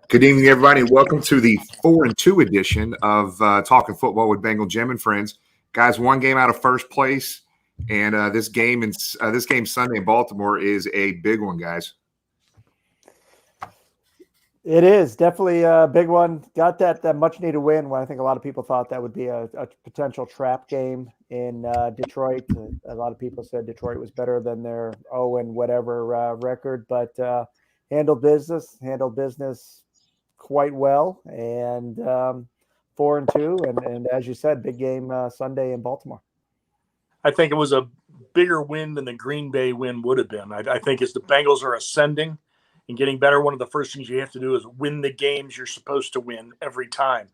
Good evening, everybody. Welcome to the 4-2 edition of Talking Football with Bengal Jim and friends. Guys, one game out of first place, and this game Sunday in Baltimore is a big one, guys. It is definitely a big one. Got that much needed win when I think a lot of people thought that would be a potential trap game in Detroit. A lot of people said Detroit was better than their 0-whatever record, but handled business quite well, and 4-2, and as you said, big game Sunday in Baltimore. I think it was a bigger win than the Green Bay win would have been. I think as the Bengals are ascending and getting better, one of the first things you have to do is win the games you're supposed to win every time.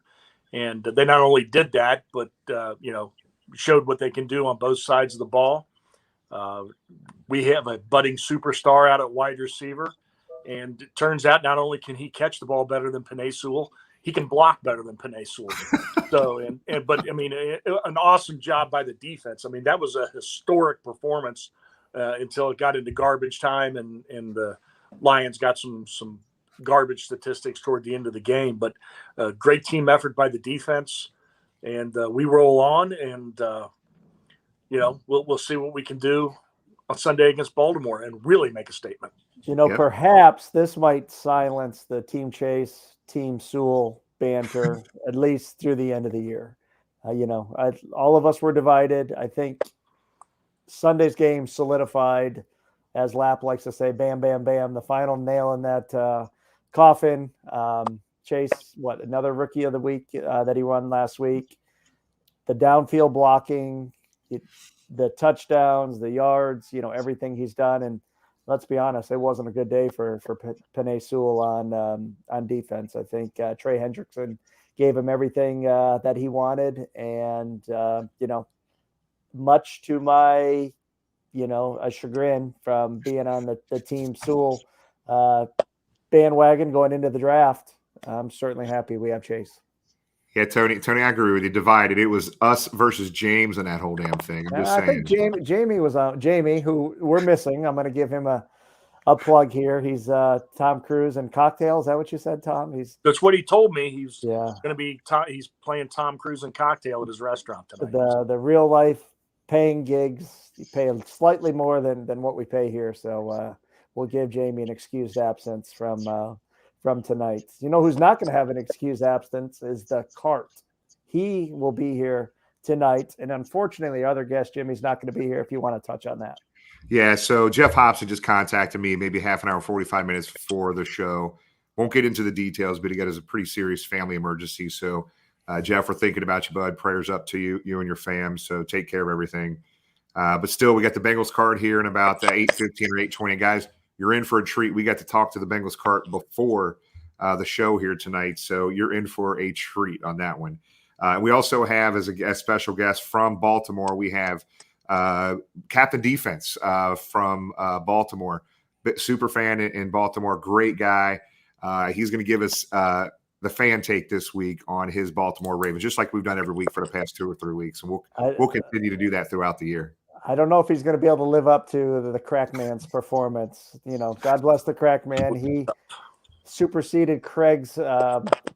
And they not only did that, but, showed what they can do on both sides of the ball. We have a budding superstar out at wide receiver. And it turns out not only can he catch the ball better than Penei Sewell, he can block better than Penei Sewell. So, an awesome job by the defense. I mean, that was a historic performance until it got into garbage time and the Lions got some garbage statistics toward the end of the game. But great team effort by the defense, and we roll on, and we'll see what we can do on Sunday against Baltimore and really make a statement. Perhaps this might silence the Team Chase, Team Sewell banter, at least through the end of the year. All of us were divided. I think Sunday's game solidified, as Lapp likes to say, bam, bam, bam, the final nail in that coffin. Chase, another rookie of the week that he won last week. The downfield blocking, the touchdowns, the yards, everything he's done. And let's be honest, it wasn't a good day for Penei Sewell on defense. I think Trey Hendrickson gave him everything that he wanted. And, much to my, a chagrin from being on the Team Sewell bandwagon going into the draft, I'm certainly happy we have Chase. Yeah, Tony, I agree with you. Divided. It was us versus James and that whole damn thing. I'm just saying. I think Jamie was on. Jamie, who we're missing. I'm going to give him a plug here. He's Tom Cruise and cocktails. Is that what you said, Tom? That's what he told me. He's going to be. He's playing Tom Cruise and cocktail at his restaurant tonight. The real life paying gigs. You pay slightly more than what we pay here. So we'll give Jamie an excused absence from tonight. You know who's not going to have an excused absence is the Cart. He will be here tonight. And unfortunately, other guest Jimmy's not going to be here if you want to touch on that. Yeah, so Jeff Hobson just contacted me maybe half an hour, 45 minutes before the show. Won't get into the details, but he got a pretty serious family emergency. So, Jeff, we're thinking about you, bud. Prayers up to you and your fam. So take care of everything. But still, we got the Bengals card here in about 8:15 or 8:20. Guys, you're in for a treat. We got to talk to the Bengals cart before the show here tonight, so you're in for a treat on that one. We also have, as a special guest from Baltimore, we have Captain Defense from Baltimore, super fan in Baltimore, great guy. He's going to give us the fan take this week on his Baltimore Ravens, just like we've done every week for the past 2 or 3 weeks, and we'll continue to do that throughout the year. I don't know if he's going to be able to live up to the Crackman's performance. God bless the Crackman. He superseded Craig's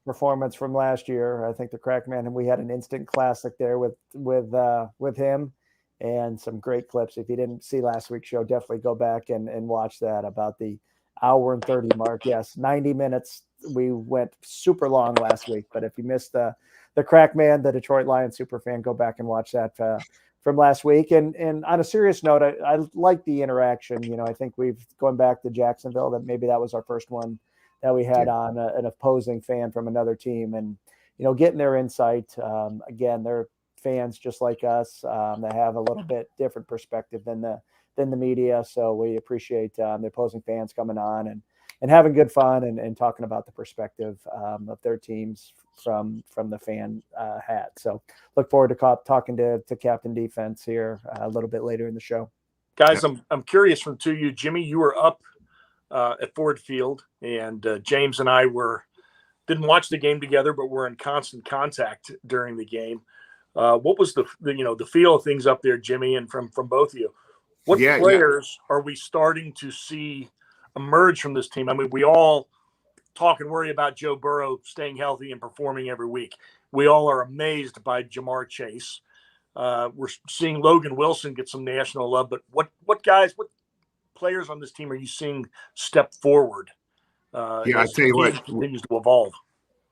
performance from last year. I think the Crackman, and we had an instant classic there with him and some great clips. If you didn't see last week's show, definitely go back and watch that about the hour and 30 mark. Yes, 90 minutes. We went super long last week, but if you missed the Crackman, the Detroit Lions super fan, go back and watch that from last week. And on a serious note, I like the interaction. I think we've going back to Jacksonville, that maybe that was our first one that we had on an opposing fan from another team, and getting their insight. Again, they're fans just like us. They have a little bit different perspective than the media, so we appreciate the opposing fans coming on and having good fun and talking about the perspective of their teams from the fan hat. So look forward to talking to Captain Defense here a little bit later in the show. Guys, I'm curious from two of you. Jimmy, you were up at Ford Field, and James and I didn't watch the game together, but we're in constant contact during the game. What was the feel of things up there, Jimmy, and from both of you? What players are we starting to see emerge from this team? I mean, we all talk and worry about Joe Burrow staying healthy and performing every week. We all are amazed by Jamar Chase. We're seeing Logan Wilson get some national love, but what players on this team are you seeing step forward? Yeah, I as tell you the what, game continues to evolve.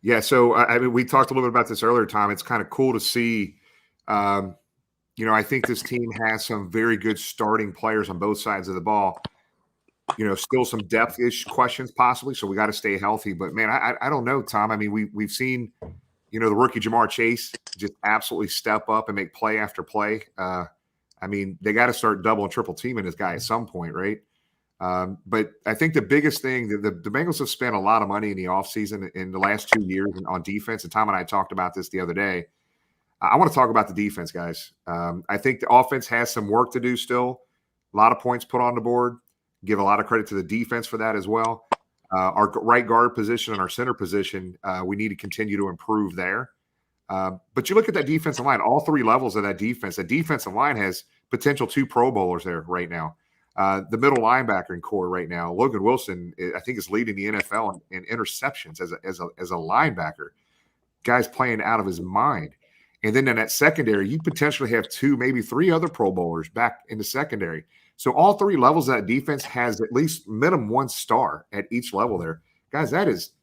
Yeah, so I mean, we talked a little bit about this earlier, Tom. It's kind of cool to see. I think this team has some very good starting players on both sides of the ball. Still some depth-ish questions possibly, so we got to stay healthy. But man, I don't know, Tom. I mean, we've seen, the rookie Jamar Chase just absolutely step up and make play after play. I mean, they got to start double and triple teaming this guy at some point, right? But I think the biggest thing, the Bengals have spent a lot of money in the offseason in the last 2 years on defense. And Tom and I talked about this the other day. I want to talk about the defense, guys. I think the offense has some work to do still. A lot of points put on the board. Give a lot of credit to the defense for that as well. Our right guard position and our center position, we need to continue to improve there. But you look at that defensive line, all three levels of that defensive line has potential 2 Pro Bowlers there right now. The middle linebacker in core right now, Logan Wilson, I think is leading the NFL in interceptions as a linebacker. Guy's playing out of his mind. And then in that secondary, you potentially have 2, maybe 3 other Pro Bowlers back in the secondary. So all 3 levels of that defense has at least minimum 1 star at each level there. Guys, that is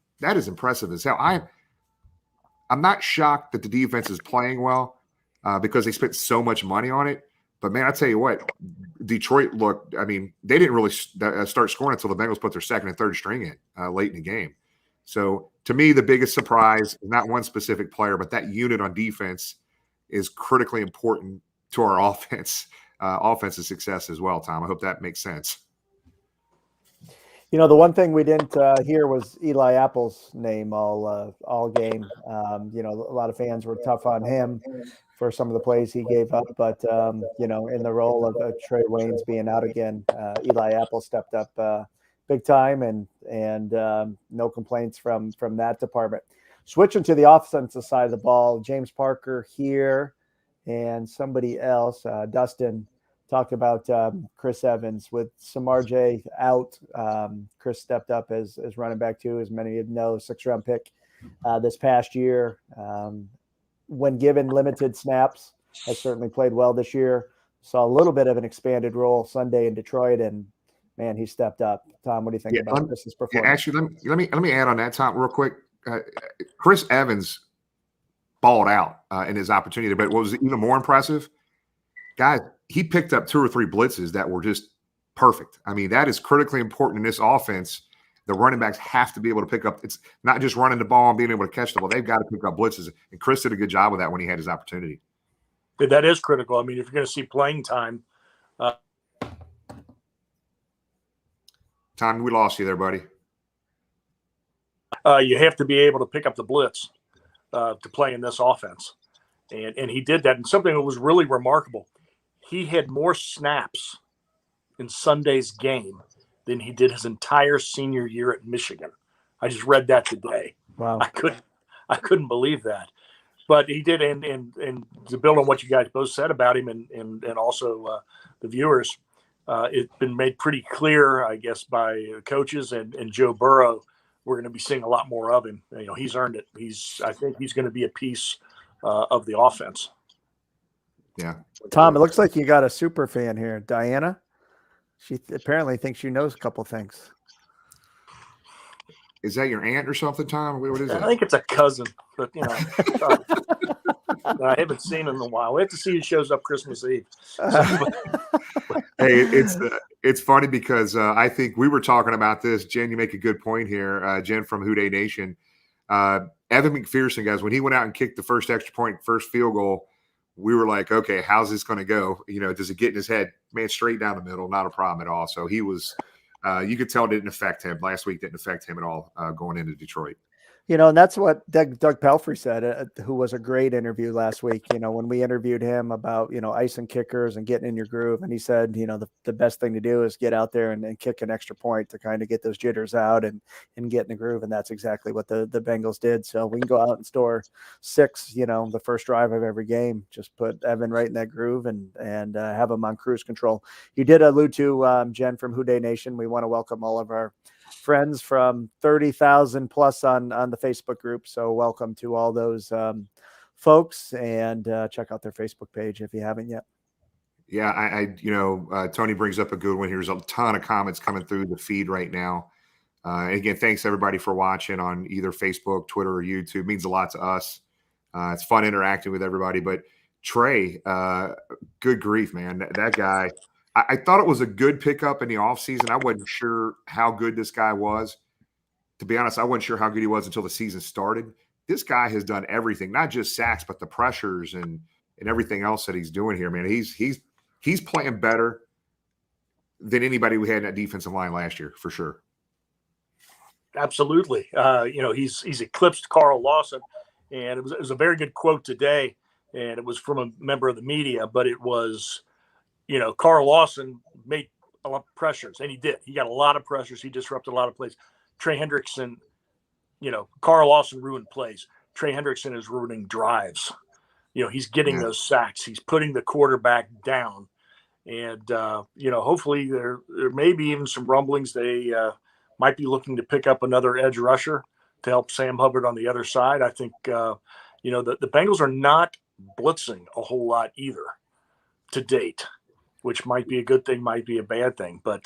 impressive as hell. I'm not shocked that the defense is playing well because they spent so much money on it. But, man, I tell you what, Detroit looked – I mean, they didn't really start scoring until the Bengals put their second and third string in late in the game. So, to me, the biggest surprise, not one specific player, but that unit on defense is critically important to our offensive success as well, Tom. I hope that makes sense. The one thing we didn't hear was Eli Apple's name all game. A lot of fans were tough on him for some of the plays he gave up, but in the role of Trey Waynes being out again, Eli Apple stepped up big time, and no complaints from that department. Switching to the offensive side of the ball, James Parker here and somebody else, Dustin, talked about Chris Evans with Samardzija out. Chris stepped up as running back 2, as many of you know, 6th-round pick this past year. When given limited snaps, has certainly played well this year. Saw a little bit of an expanded role Sunday in Detroit, and man, he stepped up. Tom, what do you think about Chris's performance? Yeah, actually, let me add on that, Tom, real quick. Chris Evans balled out in his opportunity, but what was even more impressive, guys, he picked up 2 or 3 blitzes that were just perfect. I mean, that is critically important in this offense. The running backs have to be able to pick up. It's not just running the ball and being able to catch the ball. They've got to pick up blitzes, and Chris did a good job with that when he had his opportunity. That is critical. I mean, if you're going to see playing time. Tom, we lost you there, buddy. You have to be able to pick up the blitz to play in this offense. And he did that. And something that was really remarkable, he had more snaps in Sunday's game than he did his entire senior year at Michigan. I just read that today. Wow. I couldn't believe that. But he did, and to build on what you guys both said about him and also the viewers, it's been made pretty clear, I guess, by coaches and Joe Burrow, we're going to be seeing a lot more of him. He's earned it. I think he's going to be a piece of the offense. Yeah. Tom, it looks like you got a super fan here. Diana, she apparently thinks she knows a couple things. Is that your aunt or something, Tom? What is it? I think it's a cousin, but I haven't seen him in a while. We have to see who shows up Christmas Eve. Hey, it's funny because I think we were talking about this. Jen, you make a good point here. Jen from Houday Nation. Evan McPherson, guys, when he went out and kicked the first extra point, first field goal, we were like, okay, how's this going to go? Does it get in his head? Man, straight down the middle, not a problem at all. So he was you could tell it didn't affect him. Last week didn't affect him at all going into Detroit. And that's what Doug Pelfrey said, who was a great interview last week, when we interviewed him about, icing kickers and getting in your groove. And he said, the best thing to do is get out there and kick an extra point to kind of get those jitters out and get in the groove. And that's exactly what the Bengals did. So we can go out and score 6, the first drive of every game. Just put Evan right in that groove and have him on cruise control. You did allude to Jen from Houday Nation. We want to welcome all of our friends from 30,000 plus on the Facebook group. So welcome to all those folks, and check out their Facebook page if you haven't yet. Yeah, Tony brings up a good one. Here's a ton of comments coming through the feed right now. And again, thanks everybody for watching on either Facebook, Twitter, or YouTube. It means a lot to us. It's fun interacting with everybody. But Trey, good grief, man. That guy, I thought it was a good pickup in the offseason. I wasn't sure how good this guy was. To be honest, I wasn't sure how good he was until the season started. This guy has done everything, not just sacks, but the pressures and everything else that he's doing here, man. He's playing better than anybody we had in that defensive line last year, for sure. Absolutely. He's eclipsed Carl Lawson, and it was a very good quote today, and it was from a member of the media, but it was, Carl Lawson made a lot of pressures, and he did. He got a lot of pressures. He disrupted a lot of plays. Trey Hendrickson, Carl Lawson ruined plays. Trey Hendrickson is ruining drives. He's getting those sacks. He's putting the quarterback down. And, hopefully there may be even some rumblings. They might be looking to pick up another edge rusher to help Sam Hubbard on the other side. I think, the Bengals are not blitzing a whole lot either to date, which might be a good thing, might be a bad thing. But,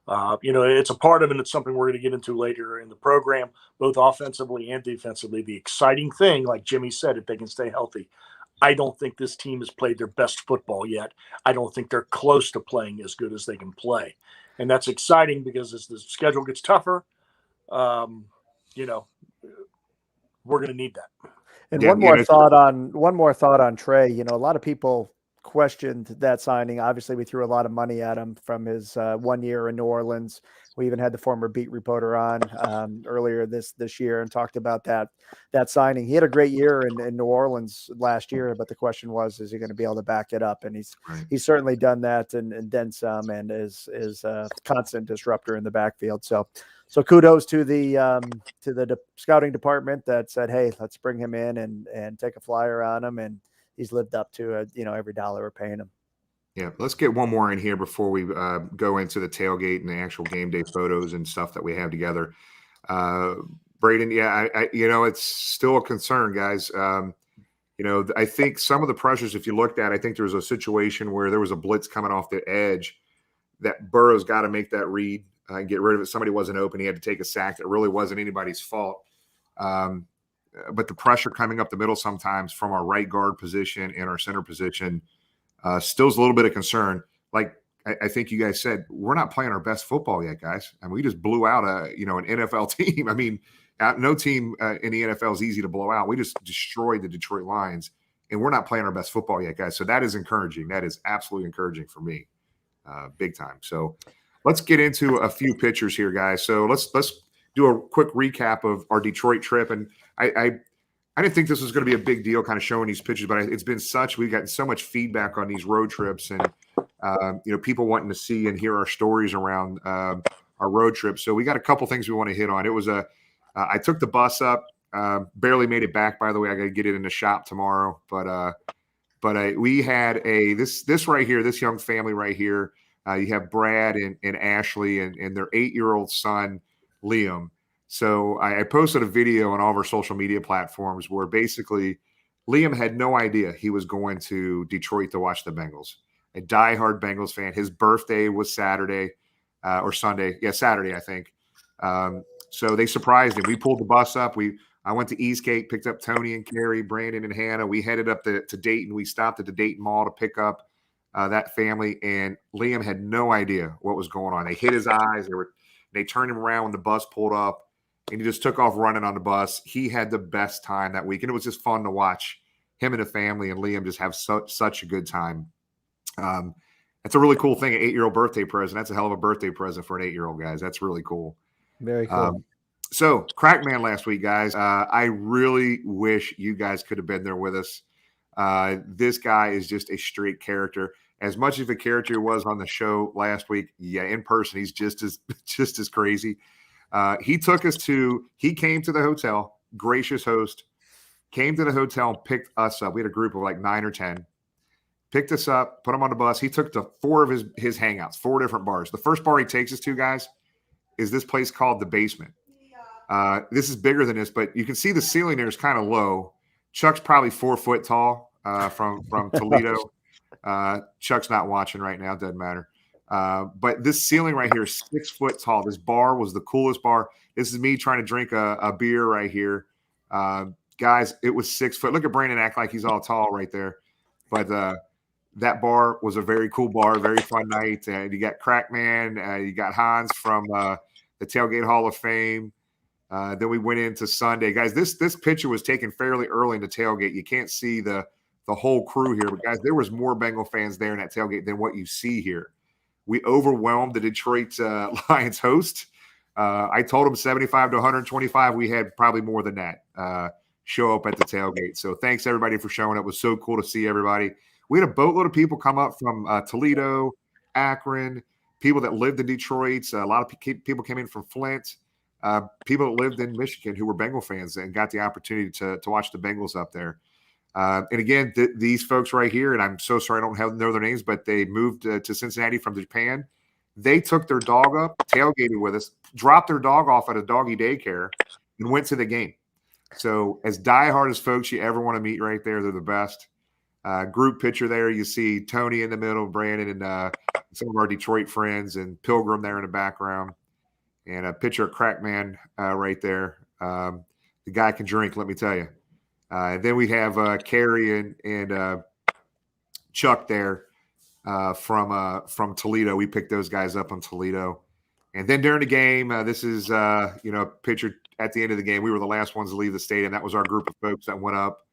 it's a part of it, and it's something we're going to get into later in the program, both offensively and defensively. The exciting thing, like Jimmy said, if they can stay healthy, I don't think this team has played their best football yet. I don't think they're close to playing as good as they can play. And that's exciting because as the schedule gets tougher, we're going to need that. And one more thought on Trey. A lot of people questioned that signing. Obviously, we threw a lot of money at him from his 1 year in New Orleans. We even had the former beat reporter on earlier this year and talked about that signing. He had a great year in New Orleans last year, but the question was, is he going to be able to back it up? And he's certainly done that and then some, and is a constant disruptor in the backfield. So kudos to the scouting department that said, hey, let's bring him in and take a flyer on him, and he's lived up to every dollar we're paying him. Yeah, let's get one more in here before we go into the tailgate and the actual game day photos and stuff that we have together. Braden, it's still a concern, guys. I think some of the pressures, if you looked at, I think there was a situation where there was a blitz coming off the edge that Burrow's got to make that read and get rid of it. Somebody wasn't open. He had to take a sack. That really wasn't anybody's fault. But the pressure coming up the middle sometimes from our right guard position and our center position still is a little bit of concern. Like I think you guys said, we're not playing our best football yet, guys. And we just blew out an NFL team. I mean, no team in the NFL is easy to blow out. We just destroyed the Detroit Lions, and we're not playing our best football yet, guys. So that is encouraging. That is absolutely encouraging for me, big time. So let's get into a few pictures here, guys. So let's do a quick recap of our Detroit trip. And I didn't think this was going to be a big deal kind of showing these pictures, but it's been we've gotten so much feedback on these road trips and, people wanting to see and hear our stories around our road trips. So we got a couple things we want to hit on. It was I took the bus up, barely made it back, by the way. I got to get it in the shop tomorrow. But we had this right here, this young family right here. You have Brad and Ashley and their 8-year-old son, Liam. So I posted a video on all of our social media platforms where basically Liam had no idea he was going to Detroit to watch the Bengals. A diehard Bengals fan. His birthday was Saturday or Sunday. Yeah, Saturday, I think. So they surprised him. We pulled the bus up. I went to Eastgate, picked up Tony and Carrie, Brandon and Hannah. We headed up to Dayton. We stopped at the Dayton Mall to pick up that family, and Liam had no idea what was going on. They hit his eyes. They turned him around when the bus pulled up, and he just took off running on the bus. He had the best time that week, and it was just fun to watch him and the family and Liam just have such a good time. That's a really cool thing, an 8-year-old birthday present. That's a hell of a birthday present for an 8-year-old, guys. That's really cool. Very cool. So Crackman last week, guys, I really wish you guys could have been there with us. This guy is just a straight character. As much of a character he was on the show last week, yeah, in person, he's just as crazy. He came to the hotel, gracious host, came to the hotel and picked us up. We had a group of like 9 or 10. Picked us up, put him on the bus. He took to 4 of his hangouts, 4 different bars. The first bar he takes us to, guys, is this place called the basement. This is bigger than this, but you can see the ceiling there is kind of low. Chuck's probably 4 foot tall from Toledo. Chuck's not watching right now. Doesn't matter. But this ceiling right here is 6 foot tall. This bar was the coolest bar. This is me trying to drink a beer right here. Guys, it was 6 foot. Look at Brandon act like he's all tall right there. But that bar was a very cool bar, very fun night. You got Crackman. You got Hans from the Tailgate Hall of Fame. Then we went into Sunday. Guys, this picture was taken fairly early in the tailgate. You can't see the whole crew here. But, guys, there was more Bengal fans there in that tailgate than what you see here. We overwhelmed the Detroit Lions host. I told them 75 to 125. We had probably more than that show up at the tailgate. So thanks, everybody, for showing up. It was so cool to see everybody. We had a boatload of people come up from Toledo, Akron, people that lived in Detroit. A lot of people came in from Flint. People that lived in Michigan who were Bengal fans and got the opportunity to watch the Bengals up there. And again, these folks right here, and I'm so sorry I don't know their names, but they moved to Cincinnati from Japan. They took their dog up, tailgated with us, dropped their dog off at a doggy daycare, and went to the game. So as diehard as folks you ever want to meet right there, they're the best. Group picture there, you see Tony in the middle, Brandon, and some of our Detroit friends, and Pilgrim there in the background. And a picture of Crackman right there. The guy can drink, let me tell you. Then we have Carrie and Chuck there from Toledo. We picked those guys up on Toledo. And then during the game, this is a picture at the end of the game. We were the last ones to leave the stadium. That was our group of folks that went up.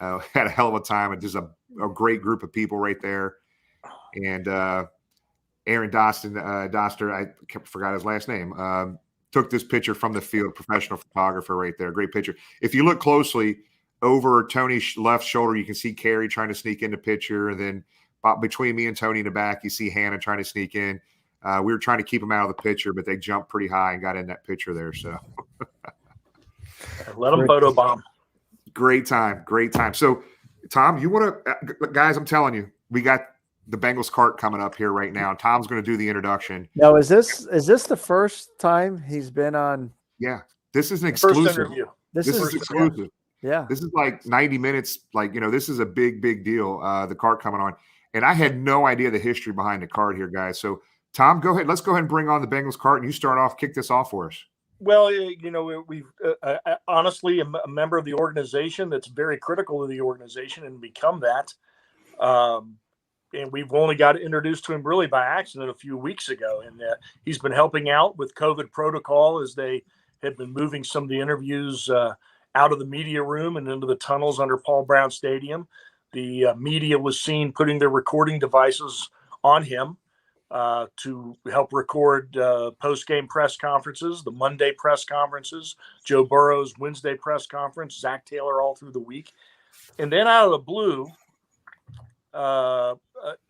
Had a hell of a time, and just a great group of people right there. And Aaron Doster, I forgot his last name, took this picture from the field, professional photographer right there. Great picture. If you look closely, over Tony's left shoulder, you can see Carrie trying to sneak in the picture. And then between me and Tony in the back, you see Hannah trying to sneak in. We were trying to keep them out of the picture, but they jumped pretty high and got in that picture there. So let them photobomb. Great time. Great time. So, Tom, you want to – guys, I'm telling you, we got the Bengals cart coming up here right now. Tom's going to do the introduction. Now, is this the first time he's been on? Yeah. This is an exclusive. First interview. This is exclusive. Yeah. This is like 90 minutes. This is a big, big deal, the cart coming on. And I had no idea the history behind the cart here, guys. So, Tom, go ahead. Let's go ahead and bring on the Bengals cart, and you start off, kick this off for us. Well, we've honestly a member of the organization that's very critical of the organization and become that. And we've only got introduced to him really by accident a few weeks ago. And he's been helping out with COVID protocol as they had been moving some of the interviews out of the media room and into the tunnels under Paul Brown Stadium. The media was seen putting their recording devices on him to help record post-game press conferences, the Monday press conferences, Joe Burrow's Wednesday press conference, Zach Taylor all through the week. And then out of the blue,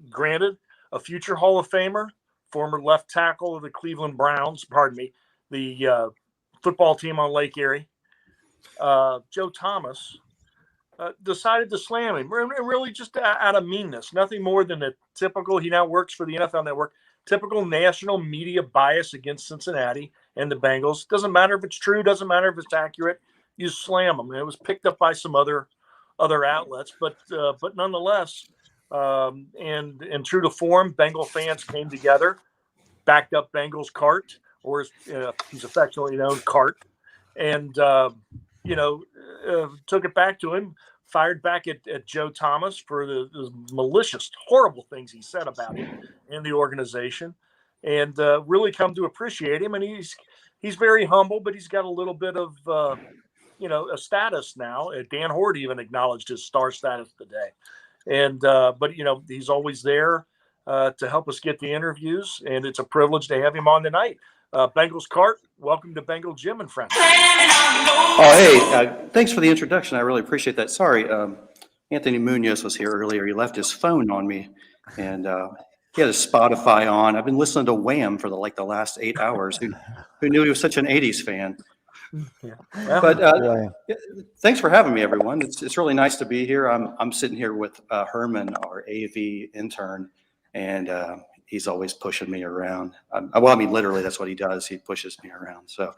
granted, a future Hall of Famer, former left tackle of the Cleveland Browns, the football team on Lake Erie, Joe Thomas, decided to slam him, really just out of meanness, nothing more than a typical, he now works for the NFL Network, typical national media bias against Cincinnati and the Bengals. Doesn't matter if it's true, doesn't matter if it's accurate, you slam them. And it was picked up by some other outlets, but nonetheless, and true to form, Bengal fans came together, backed up Bengals cart, or as he's affectionately known, cart, and took it back to him, fired back at Joe Thomas for the malicious, horrible things he said about him and the organization, and really come to appreciate him. And he's very humble, but he's got a little bit of a status now. Dan Horde even acknowledged his star status today, and but he's always there to help us get the interviews, and it's a privilege to have him on tonight. Bengals cart, welcome to Bengal Jim and friends. Oh, hey, thanks for the introduction. I really appreciate that. Sorry, Anthony Munoz was here earlier. He left his phone on me, and he had his Spotify on. I've been listening to Wham for the last 8 hours. Who knew he was such an 80s fan? Yeah. But thanks for having me, everyone. It's really nice to be here. I'm sitting here with Herman, our AV intern, and he's always pushing me around. Well, I mean, literally, that's what he does. He pushes me around. So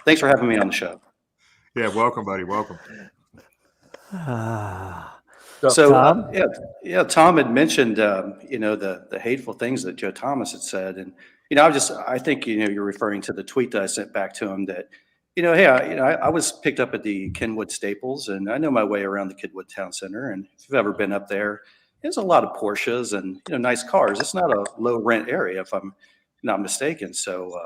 thanks for having me on the show. Yeah, welcome, buddy. Welcome. So Tom? Tom had mentioned the hateful things that Joe Thomas had said, and I think you're referring to the tweet that I sent back to him that hey, I was picked up at the Kenwood Staples, and I know my way around the Kenwood Town Center, and if you've ever been up there, there's a lot of Porsches and nice cars. It's not a low rent area, if I'm not mistaken. So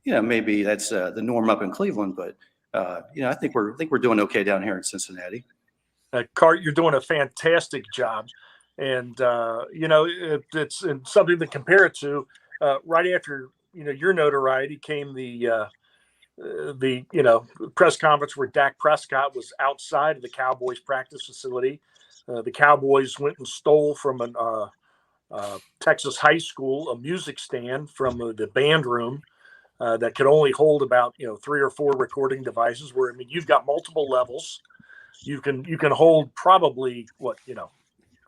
maybe that's the norm up in Cleveland, but I think we're doing okay down here in Cincinnati. Cart, you're doing a fantastic job, and it's something to compare it to. Right after your notoriety came the press conference where Dak Prescott was outside of the Cowboys practice facility. The Cowboys went and stole from a Texas high school a music stand from the band room that could only hold about 3 or 4 recording devices. Where you've got multiple levels. You can hold probably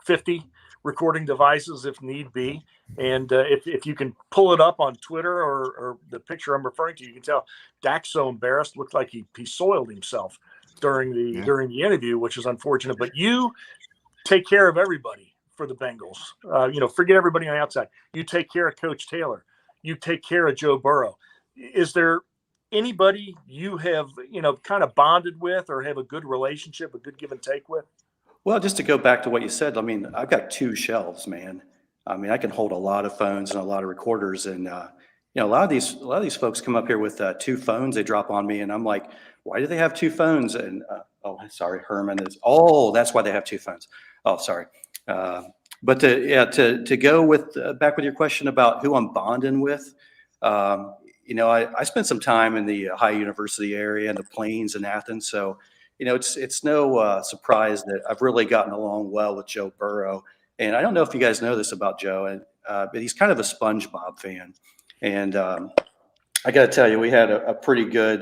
50 recording devices if need be, and if you can pull it up on Twitter or the picture I'm referring to, you can tell Dak's so embarrassed, looked like he soiled himself during the interview, which is unfortunate. But you take care of everybody for the Bengals. Forget everybody on the outside. You take care of Coach Taylor. You take care of Joe Burrow. Is there anybody you have kind of bonded with or have a good relationship, a good give and take with? Well, just to go back to what you said, I've got 2 shelves, man. I can hold a lot of phones and a lot of recorders, and a lot of these folks come up here with 2 phones. They drop on me, and I'm like, why do they have 2 phones? And sorry, Herman is. Oh, that's why they have 2 phones. Oh, sorry. But to go with back with your question about who I'm bonding with. I spent some time in the Ohio University area and the Plains and Athens, so. It's no surprise that I've really gotten along well with Joe Burrow. And I don't know if you guys know this about Joe, but he's kind of a SpongeBob fan. And I got to tell you, we had a pretty good,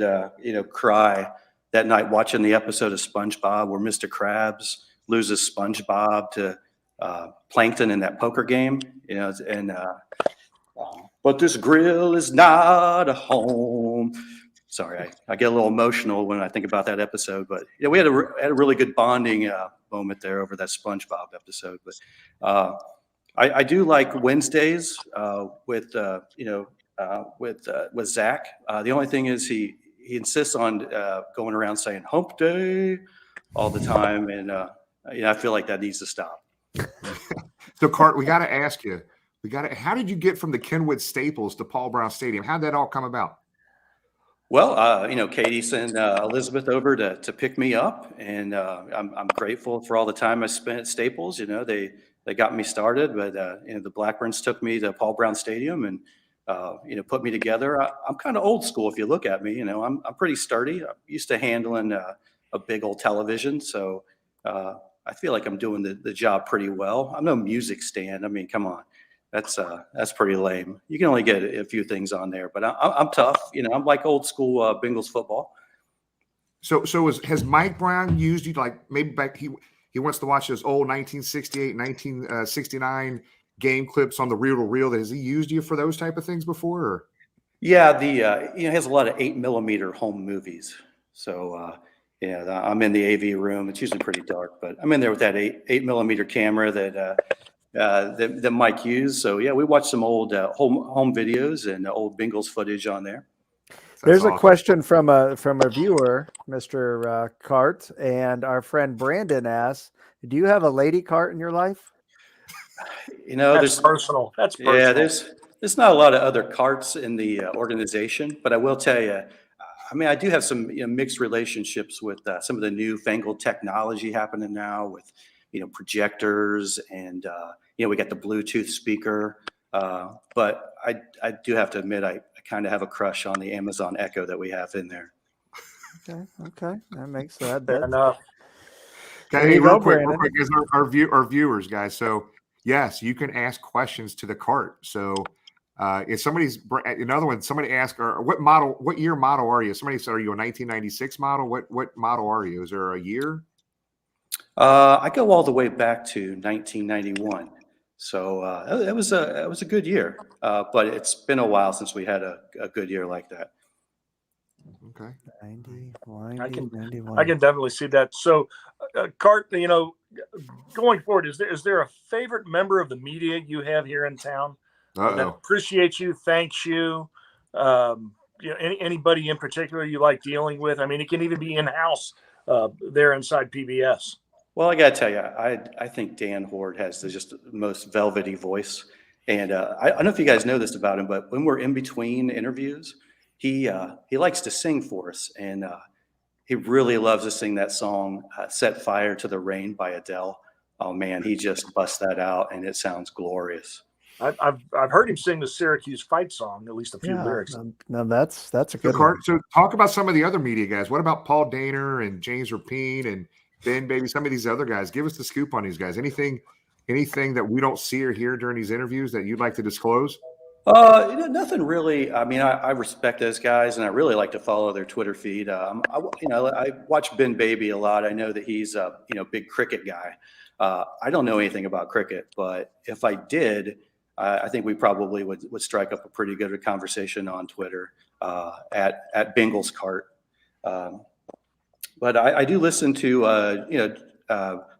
cry that night watching the episode of SpongeBob where Mr. Krabs loses SpongeBob to Plankton in that poker game. But this grill is not a home. Sorry, I get a little emotional when I think about that episode, but we had a really good bonding moment there over that SpongeBob episode. But I do like Wednesdays with Zach. The only thing is he insists on going around saying "Hump Day" all the time, and I feel like that needs to stop. So, Cart, we got to ask you. How did you get from the Kenwood Staples to Paul Brown Stadium? How did that all come about? Well, Katie sent Elizabeth over to pick me up, and I'm grateful for all the time I spent at Staples. They got me started, but the Blackburns took me to Paul Brown Stadium and put me together. I'm kind of old school if you look at me. I'm pretty sturdy. I'm used to handling a big old television, so I feel like I'm doing the job pretty well. I'm no music stand. Come on. That's pretty lame. You can only get a few things on there, but I'm tough. I'm like old school Bengals football. So has Mike Brown used you like maybe back he wants to watch those old 1968, 1969 game clips on the reel-to-reel? Has he used you for those type of things before? Or? Yeah, he has a lot of 8mm home movies. So I'm in the AV room. It's usually pretty dark, but I'm in there with that 8mm camera that Mike used. So yeah, we watched some old home videos and old Bengals footage on there. There's awesome. A question from a viewer, Mr. Cart, and our friend Brandon asks, "Do you have a lady Cart in your life?" That's personal. That's personal. Yeah, there's not a lot of other Carts in the organization, but I will tell you, I do have some mixed relationships with some of the new fangled technology happening now with projectors and we got the Bluetooth speaker, but I do have to admit I kind of have a crush on the Amazon Echo that we have in there. Okay, that makes that enough. Okay, real quick, as our viewers, guys. So yes, you can ask questions to the Cart. So if somebody asked, what year model are you? Somebody said, are you a 1996 model? What model are you? Is there a year? I go all the way back to 1991. So it was a good year, but it's been a while since we had a good year like that. Okay. 91. I can definitely see that. So, Cart, going forward, is there a favorite member of the media you have here in town that appreciates you, thanks you? Anybody in particular you like dealing with? I mean, it can even be in house there inside PBS. Well, I got to tell you, I think Dan Horde has just the most velvety voice. And I don't know if you guys know this about him, but when we're in between interviews, he likes to sing for us. And he really loves to sing that song, Set Fire to the Rain by Adele. Oh, man, he just busts that out, and it sounds glorious. I've heard him sing the Syracuse fight song, at least a few lyrics. No, that's a good one. So talk about some of the other media guys. What about Paul Daner and James Rapine and Ben Baby, some of these other guys? Give us the scoop on these guys. Anything that we don't see or hear during these interviews that you'd like to disclose? Nothing really. I mean, I respect those guys, and I really like to follow their Twitter feed. I watch Ben Baby a lot. I know that he's a big cricket guy. I don't know anything about cricket, but if I did, I think we probably would strike up a pretty good conversation on Twitter at Bengals Cart. But I do listen to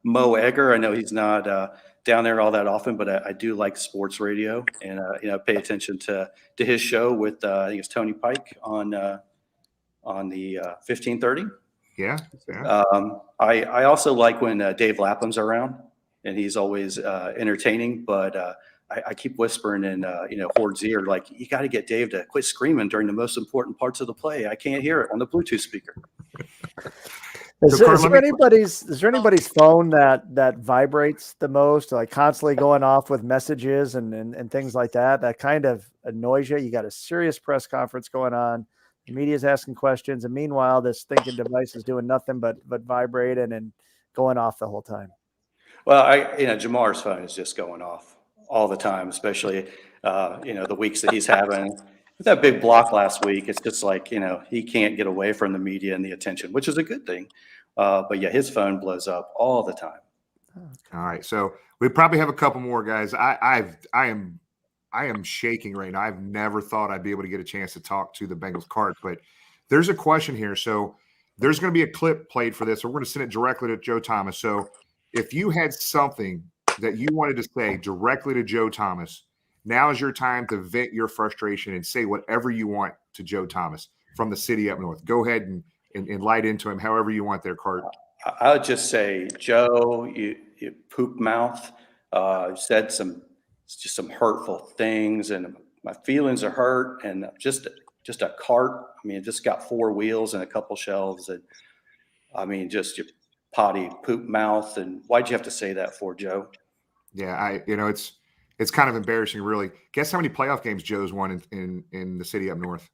Mo Egger. I know he's not down there all that often, but I do like sports radio, and pay attention to his show with I think it's Tony Pike on the 1530. Yeah. I also like when Dave Lapham's around, and he's always entertaining. But I keep whispering in Horde's ear, like, you got to get Dave to quit screaming during the most important parts of the play. I can't hear it on the Bluetooth speaker. Is there anybody's phone that vibrates the most, like constantly going off with messages and things like that? That kind of annoys you. You got a serious press conference going on. The media's asking questions, and meanwhile, this thinking device is doing nothing but vibrating and going off the whole time. Well, Jamar's phone is just going off all the time, especially the weeks that he's having. With that big block last week, it's just like, he can't get away from the media and the attention, which is a good thing. But yeah, his phone blows up all the time. All right. So we probably have a couple more guys. I am shaking right now. I've never thought I'd be able to get a chance to talk to the Bengals Cart, but there's a question here. So there's going to be a clip played for this. So we're going to send it directly to Joe Thomas. So if you had something that you wanted to say directly to Joe Thomas, now is your time to vent your frustration and say whatever you want to Joe Thomas from the city up north. Go ahead and light into him however you want there, Cart. I would just say, Joe, you poop mouth, said some hurtful things, and my feelings are hurt, and just a cart. I mean, it just got 4 wheels and a couple shelves, and I mean, just your potty poop mouth. And why'd you have to say that for, Joe? Yeah, it's kind of embarrassing, really. Guess how many playoff games Joe's won in the city up north?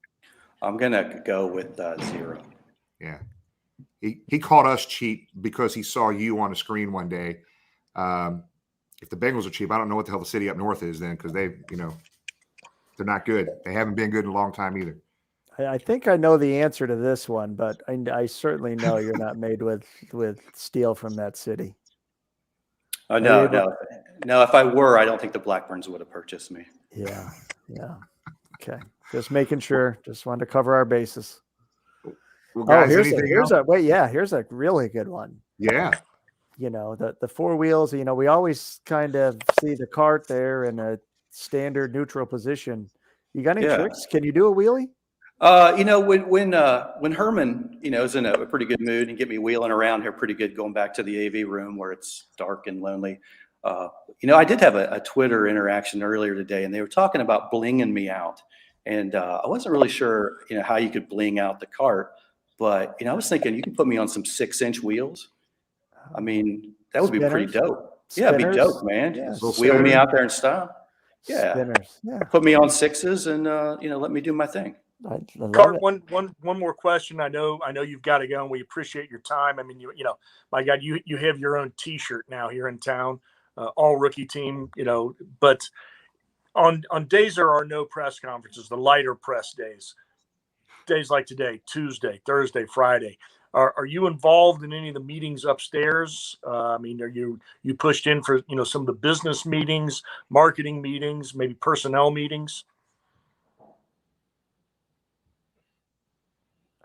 I'm gonna go with 0. Yeah, he called us cheap because he saw you on a screen one day. If the Bengals are cheap, I don't know what the hell the city up north is then, because they're not good. They haven't been good in a long time either. I think I know the answer to this one, but I certainly know you're not made with steel from that city. Oh, no. If I were, I don't think the Blackburns would have purchased me. Yeah. Okay, just making sure. Just wanted to cover our bases. Well, guys, here's a really good one. Yeah. The 4 wheels, we always kind of see the cart there in a standard neutral position. You got any tricks? Can you do a wheelie? When Herman, is in a pretty good mood and get me wheeling around here pretty good, going back to the AV room where it's dark and lonely. I did have a Twitter interaction earlier today, and they were talking about blinging me out. And I wasn't really sure, how you could bling out the cart. But, I was thinking you could put me on some 6-inch wheels. I mean, that would be pretty dope. Spinners? Yeah, it'd be dope, man. Yeah. Wheel me out there in style. Yeah. Spinners. Yeah. Put me on 6s and, let me do my thing. Cart, one more question. I know you've got to go, and we appreciate your time. I mean, my God, you have your own T-shirt now here in town, all rookie team. But on days there are no press conferences, the lighter press days. days like today, Tuesday, Thursday, Friday, are you involved in any of the meetings upstairs? I mean, are you pushed in for, some of the business meetings, marketing meetings, maybe personnel meetings?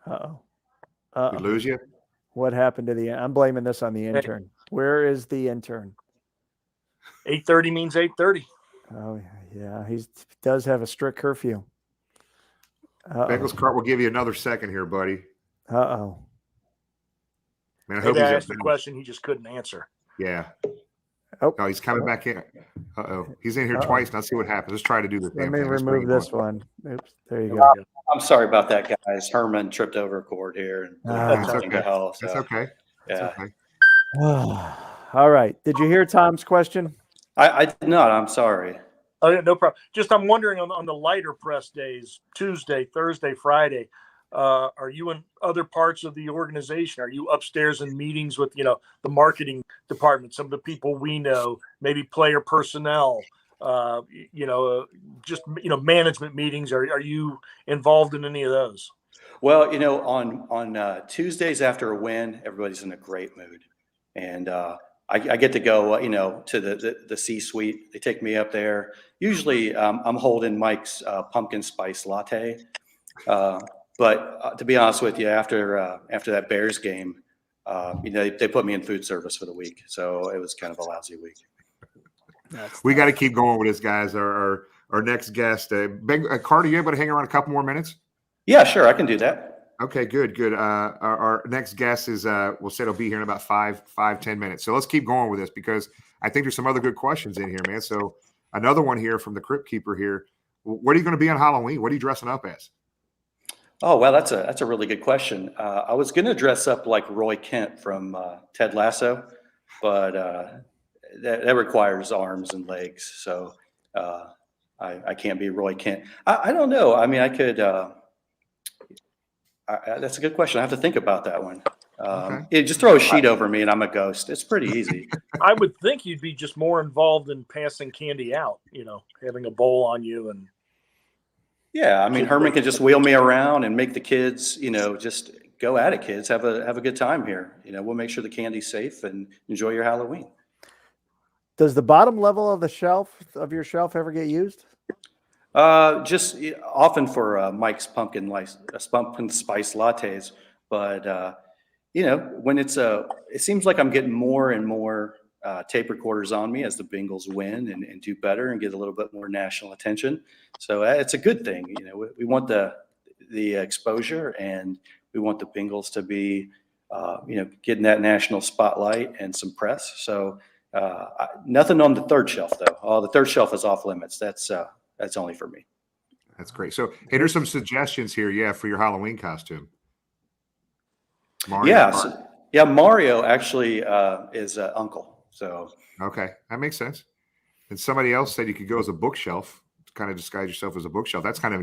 Uh-oh. We Uh-oh. lose you? What happened to I'm blaming this on the intern. Where is the intern? 8:30 means 8:30. Oh, yeah. He does have a strict curfew. Bengals Cart will give you another second here, buddy. Uh-oh. Man, I Maybe hope I he's asked the question he just couldn't answer. Yeah. Oh, No, he's coming back in. He's in here twice. Now see what happens. Let's try to do this. Let damn me thing. Let's remove bring him this on. one. Oops. There you go. I'm sorry about that, guys. Herman tripped over a cord here and That's went to okay. hell. So, That's okay. yeah. That's okay. All right. Did you hear Tom's question? I did not. I'm sorry. Oh, yeah, no problem. Just I'm wondering on the lighter press days, Tuesday, Thursday, Friday, are you in other parts of the organization? Are you upstairs in meetings with, the marketing department, some of the people we know, maybe player personnel, management meetings? Are you involved in any of those? Well, on Tuesdays after a win, everybody's in a great mood, and I get to go, to the C-suite. They take me up there. Usually, I'm holding Mike's pumpkin spice latte. But to be honest with you, after that Bears game, they put me in food service for the week, so it was kind of a lousy week. We got to keep going with this, guys. Our next guest, Carter, you able to hang around a couple more minutes? Yeah, sure, I can do that. Okay, good. Our next guest is we'll say it'll be here in about 5-10 minutes. So let's keep going with this because I think there's some other good questions in here, man. So another one here from the Crypt Keeper here. What are you going to be on Halloween? What are you dressing up as? Oh, well, that's a really good question. I was going to dress up like Roy Kent from Ted Lasso, but that requires arms and legs, so I can't be Roy Kent. I don't know. I mean, I could. That's a good question. I have to think about that one. Just throw a sheet over me and I'm a ghost. It's pretty easy. I would think you'd be just more involved in passing candy out, having a bowl on you and. Yeah, I mean, Herman can just wheel me around and make the kids, just go at it, kids. Have a good time here. We'll make sure the candy's safe and enjoy your Halloween. Does the bottom level of your shelf ever get used? Just often for Mike's pumpkin spice lattes, but when it seems like I'm getting more and more tape recorders on me as the Bengals win and do better and get a little bit more national attention. So it's a good thing. We want the exposure and we want the Bengals to be, getting that national spotlight and some press. So nothing on the third shelf though. Oh, the third shelf is off limits. That's only for me. That's great. So hey, there's some suggestions here. Yeah. For your Halloween costume. Mario Mario actually is uncle. So okay, that makes sense. And somebody else said you could go as a bookshelf, kind of disguise yourself as a bookshelf. That's kind of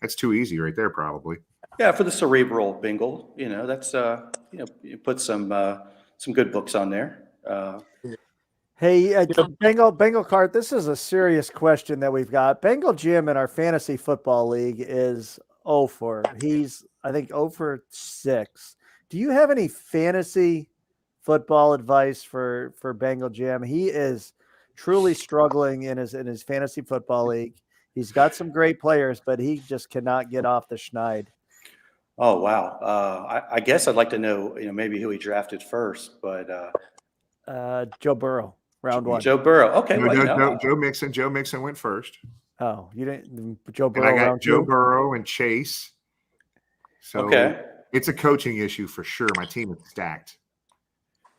that's too easy right there, probably. Yeah, for the cerebral Bengal, that's you put some good books on there. Hey, Bengal Cart, this is a serious question that we've got. Bengal Jim in our fantasy football league is 0 for. He's, I think, 0 for 6. Do you have any fantasy football advice for Bengal Jim? He is truly struggling in his fantasy football league. He's got some great players, but he just cannot get off the schneid. Oh, wow. I guess I'd like to know, maybe who he drafted first, but Joe Burrow, round 1. Joe Burrow. Okay. Joe Mixon went first. Oh, you didn't. Joe Burrow. And I got round Joe 2? Burrow and Chase. So okay. It's a coaching issue for sure. My team is stacked.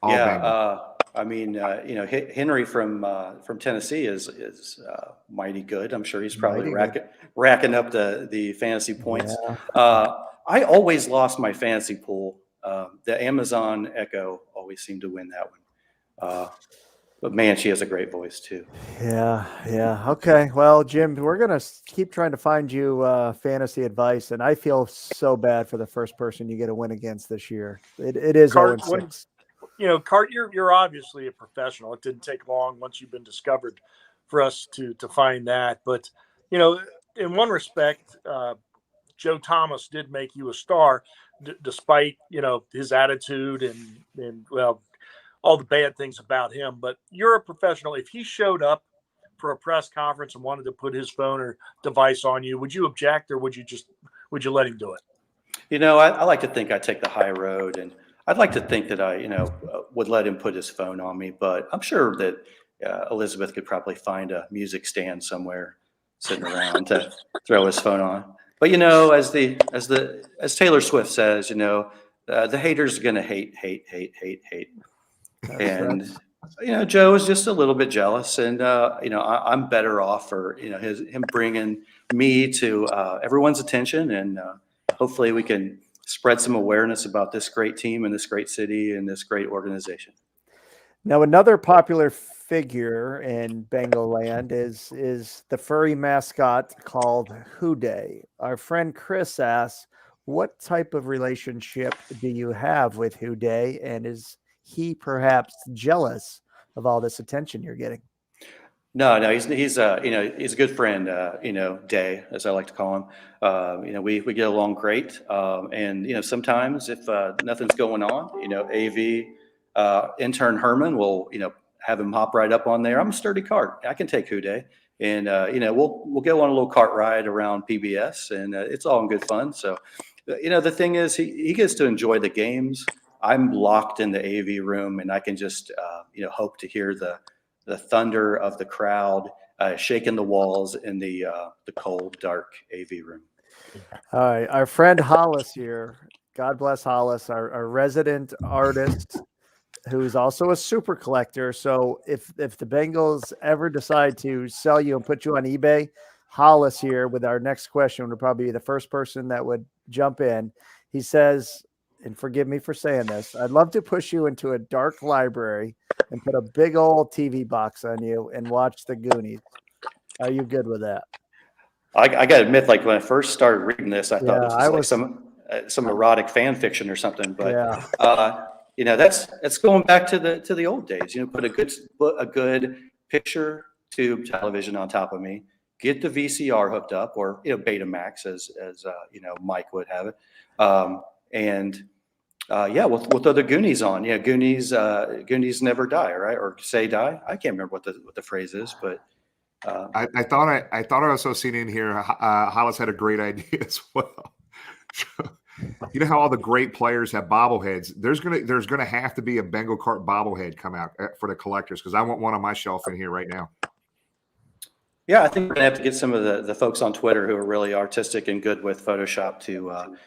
I mean, Henry from Tennessee is mighty good. I'm sure he's probably racking up the fantasy points. Yeah. I always lost my fantasy pool. The Amazon Echo always seemed to win that one. But man, she has a great voice too. Yeah. Okay. Well, Jim, we're going to keep trying to find you fantasy advice. And I feel so bad for the first person you get a win against this year. It is 0-6. Cart, you're obviously a professional. It didn't take long once you've been discovered for us to find that. But, in one respect, Joe Thomas did make you a star, despite his attitude and well, all the bad things about him. But you're a professional. If he showed up for a press conference and wanted to put his phone or device on you, would you object, or would you let him do it? I like to think I take the high road, and I'd like to think that I, would let him put his phone on me. But I'm sure that Elizabeth could probably find a music stand somewhere sitting around to throw his phone on. But as Taylor Swift says, the haters are gonna hate. And Joe is just a little bit jealous, and I'm better off for him bringing me to everyone's attention, and hopefully we can spread some awareness about this great team and this great city and this great organization. Now, another popular figure in Bengal land is the furry mascot called Houday. Our friend Chris asks, what type of relationship do you have with Houday, and is he perhaps jealous of all this attention you're getting? No, he's a good friend, Day, as I like to call him. We get along great. And sometimes if nothing's going on, AV intern Herman will, have him hop right up on there. I'm a sturdy cart. I can take Houday, and we'll go on a little cart ride around PBS, and it's all in good fun. So, the thing is, he gets to enjoy the games. I'm locked in the AV room, and I can just hope to hear the thunder of the crowd shaking the walls in the cold, dark AV room. All right, our friend Hollis here. God bless Hollis, our resident artist, who's also a super collector. So if the Bengals ever decide to sell you and put you on eBay, Hollis here with our next question would probably be the first person that would jump in. He says, and forgive me for saying this, I'd love to push you into a dark library and put a big old TV box on you and watch the Goonies. Are you good with that? I got to admit, like when I first started reading this, I thought this was like some erotic fan fiction or something. But that's going back to the old days. Put a good picture tube television on top of me, get the VCR hooked up, or Betamax as Mike would have it, and we'll throw the Goonies on. Yeah, Goonies never die, right? Or say die. I can't remember what the phrase is, but I thought I also seen in here. Hollis had a great idea as well. You know how all the great players have bobbleheads? There's gonna have to be a Bengal cart bobblehead come out for the collectors, because I want one on my shelf in here right now. Yeah, I think we're gonna have to get some of the folks on Twitter who are really artistic and good with Photoshop to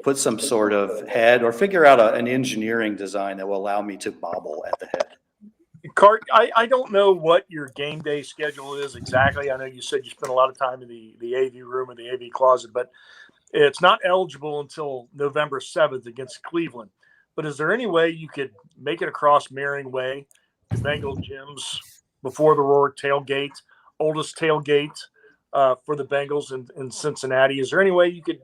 put some sort of head, or figure out an engineering design that will allow me to bobble at the head. Cart, I don't know what your game day schedule is exactly. I know you said you spent a lot of time in the AV room or the AV closet, but it's not eligible until November 7th against Cleveland. But is there any way you could make it across Marion Way, the Bengal gyms before the Roar tailgate, oldest tailgate for the Bengals in Cincinnati? Is there any way you could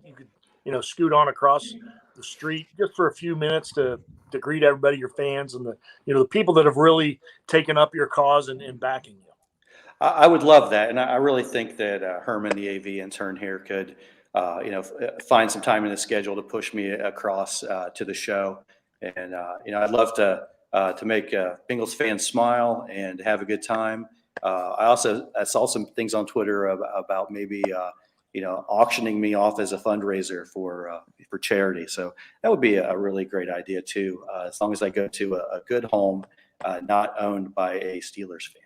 scoot on across the street just for a few minutes to greet everybody, your fans, and the people that have really taken up your cause and backing you? I would love that, and I really think that Herman, the AV intern here, could find some time in the schedule to push me across to the show. And I'd love to make Bengals fans smile and have a good time. I saw some things on Twitter about maybe auctioning me off as a fundraiser for charity. So that would be a really great idea too, as long as I go to a good home, not owned by a Steelers fan.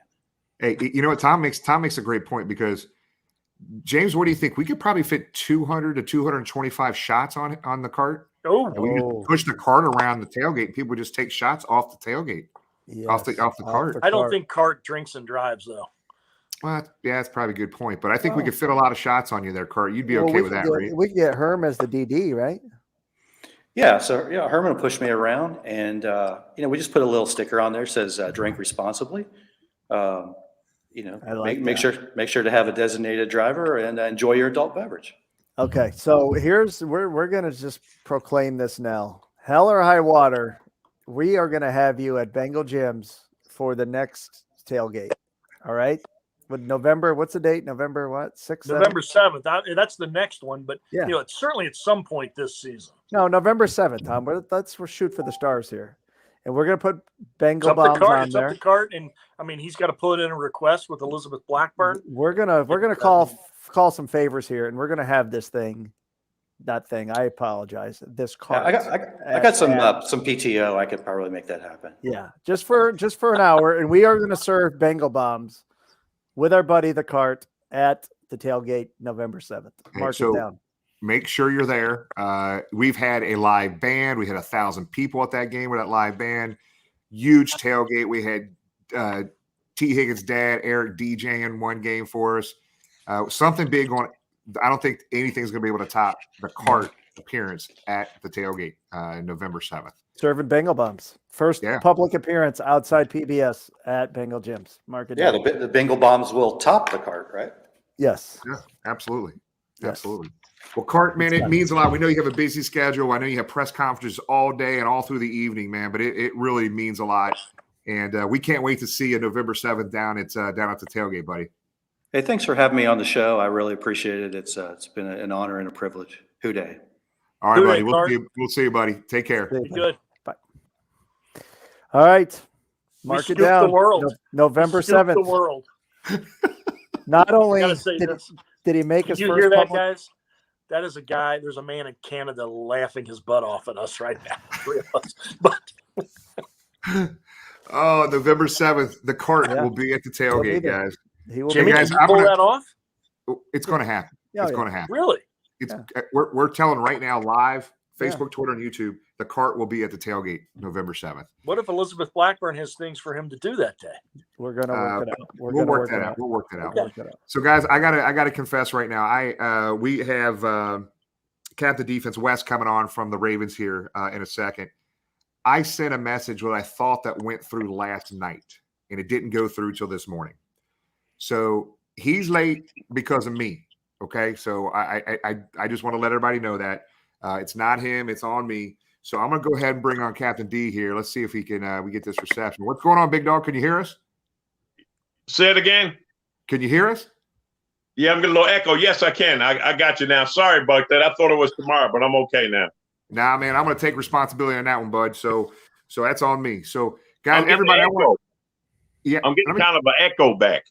Hey, you know what? Tom makes a great point, because James, what do you think? We could probably fit 200 to 225 shots on the cart. And we just push the cart around the tailgate. People just take shots off the tailgate, off the cart. I don't think Cart drinks and drives, though. Well, yeah, that's probably a good point. But I think we could fit a lot of shots on you there, Cart. You'd be okay with that, right? We could get Herm as the DD, right? Yeah, so Herman will push me around, and we just put a little sticker on there that says "Drink responsibly." Make sure to have a designated driver and enjoy your adult beverage. Okay, so we're gonna just proclaim this now. Hell or high water, we are gonna have you at Bengal Gyms for the next tailgate. All right, With November, what's the date? November what? 6th? November 7th. That's the next one, but Yeah. it's certainly at some point this season. No, November 7th, Tom. We're shoot for the stars here. And we're going to put Bengal It's up bombs to Cart. on It's there. up to Cart, and I mean he's got to put in a request with Elizabeth Blackburn. We're gonna call some favors here, and we're gonna have this thing. That thing. I apologize. This card. I got some PTO. I could probably make that happen. Yeah, just for an hour, and we are going to serve Bengal bombs with our buddy the Cart at the Tailgate November 7th. Mark it down. Make sure you're there. We've had a live band. We had 1,000 people at that game with that live band. Huge tailgate. We had T. Higgins' dad, Eric, DJing one game for us. Something big on. I don't think anything's going to be able to top the Cart appearance at the tailgate November 7th. Serving Bengal bombs. First public appearance outside PBS at Bengal gyms. Mark it down. The Bengal bombs will top the Cart, right? Yes. Yeah, absolutely. Yes. Absolutely. Well, Cart, man, it means a lot. We know you have a busy schedule. I know you have press conferences all day and all through the evening, man, but it really means a lot. And we can't wait to see you November 7th down at the tailgate, buddy. Hey, thanks for having me on the show. I really appreciate it. It's been an honor and a privilege. Hooday. All right, buddy. We'll see you, buddy. Take care. Be good. Bye. All right. Mark it down. The world. November 7th. The world. Not only did he make his Did you first hear that, public... guys? That is a guy. There's a man in Canada laughing his butt off at us right now. 3 of us. But oh, November 7th, the Cart will be at the tailgate, guys. Jimmy, can you pull that off? It's going to happen. It's going to happen. Really? We're telling right now, live, Facebook, Twitter, and YouTube, the Cart will be at the tailgate November 7th. What if Elizabeth Blackburn has things for him to do that day? We're going to work it out. We'll work that out. We'll work that out. So, guys, I gotta confess right now. We have Captain Defense West coming on from the Ravens here in a second. I sent a message what I thought that went through last night, and it didn't go through till this morning. So he's late because of me. Okay, so I just want to let everybody know that it's not him, it's on me. So I'm gonna go ahead and bring on Captain D here. Let's see if he can we get this reception. What's going on, big dog? Can you hear us? Say it again. Can you hear us? Yeah, I'm getting a little echo. Yes, I can. I got you now. Sorry about that. I thought it was tomorrow, but I'm okay now. Nah, man, I'm gonna take responsibility on that one, bud. So that's on me. So guys, everybody, I'm getting kind of an echo back.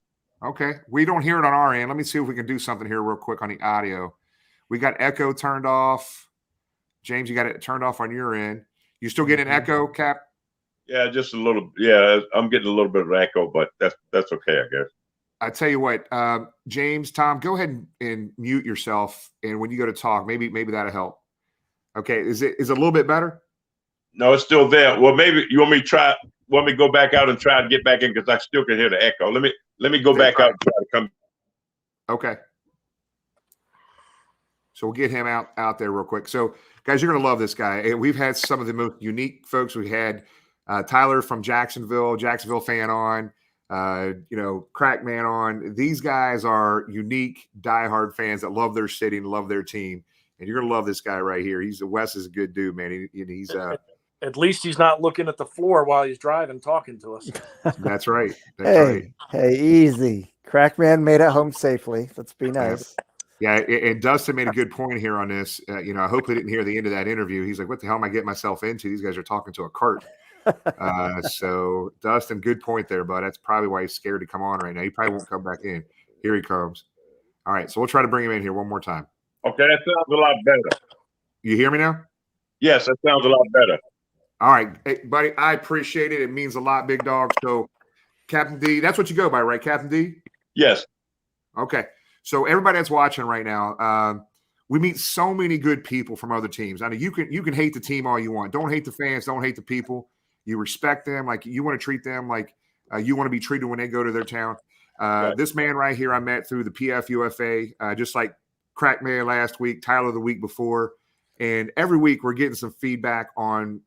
Okay. We don't hear it on our end. Let me see if we can do something here real quick on the audio. We got echo turned off. James, you got it turned off on your end. You still getting an echo, Cap? Yeah, just a little. Yeah, I'm getting a little bit of echo, but that's okay, I guess. I tell you what, James, Tom, go ahead and mute yourself. And when you go to talk, maybe that'll help. Okay. Is it a little bit better? No, it's still there. Well, maybe you want me to go back out and try to get back in because I still can hear the echo. Let me go back out and try to come. Okay. So we'll get him out there real quick. So, guys, you're going to love this guy. We've had some of the most unique folks. We had Tyler from Jacksonville fan on, Crackman on. These guys are unique, diehard fans that love their city and love their team. And you're going to love this guy right here. Wes is a good dude, man. He's at least he's not looking at the floor while he's driving, talking to us. That's right. Hey, easy. Crackman made it home safely. Let's be nice. Yeah, and Dustin made a good point here on this. I hope he didn't hear the end of that interview. He's like, what the hell am I getting myself into? These guys are talking to a cart. So, Dustin, good point there, bud. That's probably why he's scared to come on right now. He probably won't come back in. Here he comes. All right, so we'll try to bring him in here one more time. Okay, that sounds a lot better. You hear me now? Yes, that sounds a lot better. All right, hey, buddy, I appreciate it. It means a lot, big dog. So, Captain D, that's what you go by, right, Captain D? Yes. Okay. So everybody that's watching right now, we meet so many good people from other teams. I mean, you can hate the team all you want. Don't hate the fans. Don't hate the people. You respect them. Like you want to treat them like you want to be treated when they go to their town. Right. This man right here I met through the PFUFA, just like Crackman last week, Tyler the week before. And every week we're getting some feedback on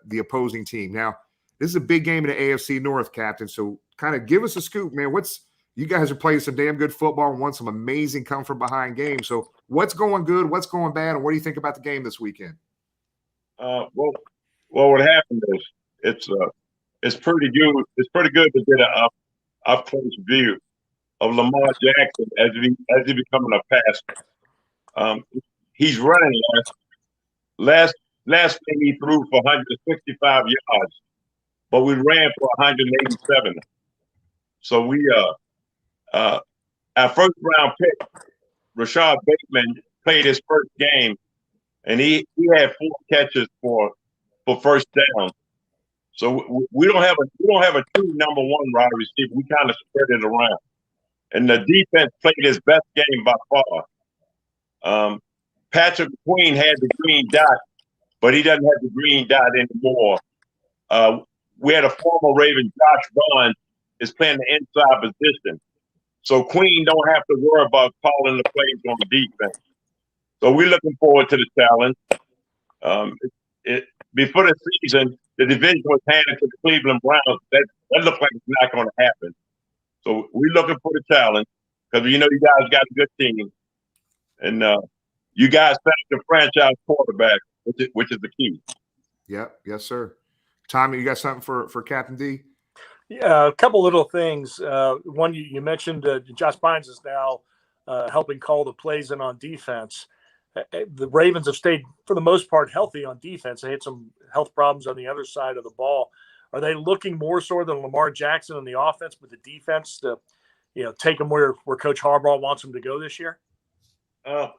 the opposing team. Now, this is a big game in the AFC North, Captain. So kind of give us a scoop, man. You guys are playing some damn good football and won some amazing come-from-behind games. So what's going good, what's going bad, and what do you think about the game this weekend? Well, what happened is it's pretty good. It's pretty good to get an up close view of Lamar Jackson as he becoming a passer. He's running last thing he threw for 165 yards, but we ran for 187. So we our first round pick, Rashad Bateman, played his first game, and he had 4 catches for first down. So we don't have a true number 1 wide receiver. We kind of spread it around, and the defense played his best game by far. Patrick Queen had the green dot, but he doesn't have the green dot anymore. We had a former Raven, Josh Bond, is playing the inside position. So Queen don't have to worry about calling the plays on defense. So we're looking forward to the challenge. Before the season, the division was handed to the Cleveland Browns. That looks like it's not going to happen. So we're looking for the challenge because you guys got a good team, and you guys found the franchise quarterback, which is the key. Yep. Yes, sir. Tommy, you got something for Captain D? Yeah, a couple little things. One, you mentioned Josh Bynes is now helping call the plays in on defense. The Ravens have stayed, for the most part, healthy on defense. They had some health problems on the other side of the ball. Are they looking more so than Lamar Jackson on the offense with the defense to, take them where Coach Harbaugh wants them to go this year? Well,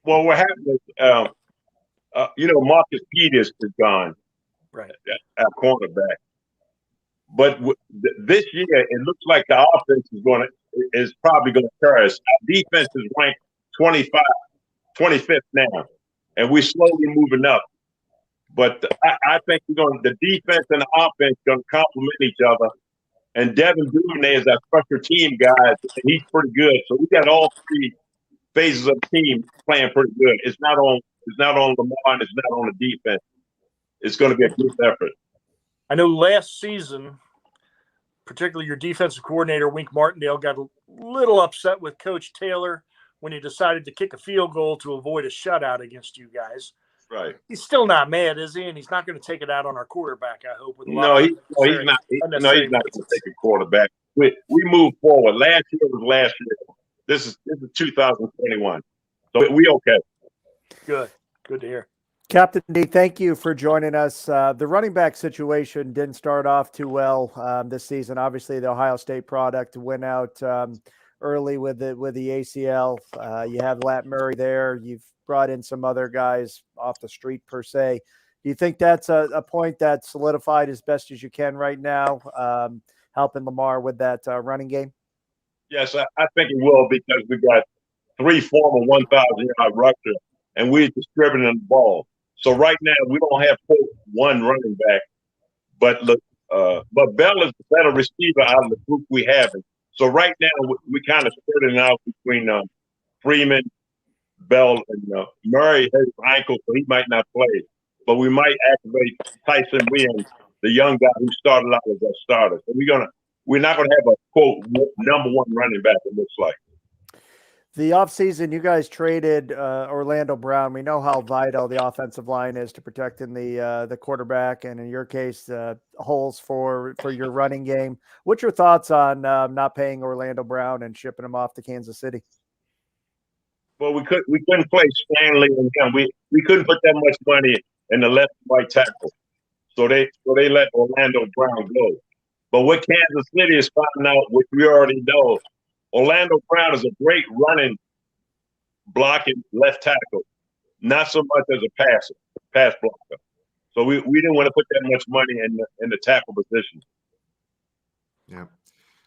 what happened is, Marcus Peters is gone, right, at cornerback. But this year, it looks like the offense is probably going to carry us. Our defense is ranked 25th now, and we're slowly moving up. But I think the defense and the offense going to complement each other. And Devin Duvernay is our special team guy, and he's pretty good. So we got all 3 phases of the team playing pretty good. It's not on Lamar, and it's not on the defense. It's going to be a group effort. I know last season, particularly your defensive coordinator, Wink Martindale, got a little upset with Coach Taylor when he decided to kick a field goal to avoid a shutout against you guys. Right. He's still not mad, is he? And he's not going to take it out on our quarterback, I hope. With He's not going to take a quarterback. We move forward. Last year was last year. This is 2021. So we okay. Good to hear. Captain D, thank you for joining us. The running back situation didn't start off too well this season. Obviously, the Ohio State product went out early with the ACL. You have Lat Murray there. You've brought in some other guys off the street per se. Do you think that's a point that's solidified as best as you can right now, helping Lamar with that running game? Yes, I think it will, because we got 3 former 1,000-yard rushers, and we're distributing the ball. So right now we don't have one running back, but Bell is the better receiver out of the group we have. So right now we kind of spread it out between Freeman, Bell, and Murray has his ankle, so he might not play. But we might activate Tyson Williams, the young guy who started out as our starter. So we're not gonna have a quote number 1 running back, it looks like. The offseason, you guys traded Orlando Brown. We know how vital the offensive line is to protecting the quarterback, and in your case, holes for your running game. What's your thoughts on not paying Orlando Brown and shipping him off to Kansas City? Well, we couldn't play Stanley and him. We couldn't put that much money in the left and right tackle, so they let Orlando Brown go. But what Kansas City is finding out, which we already know, Orlando Brown is a great running, blocking left tackle, not so much as a pass blocker. So we didn't want to put that much money in the tackle position. Yeah.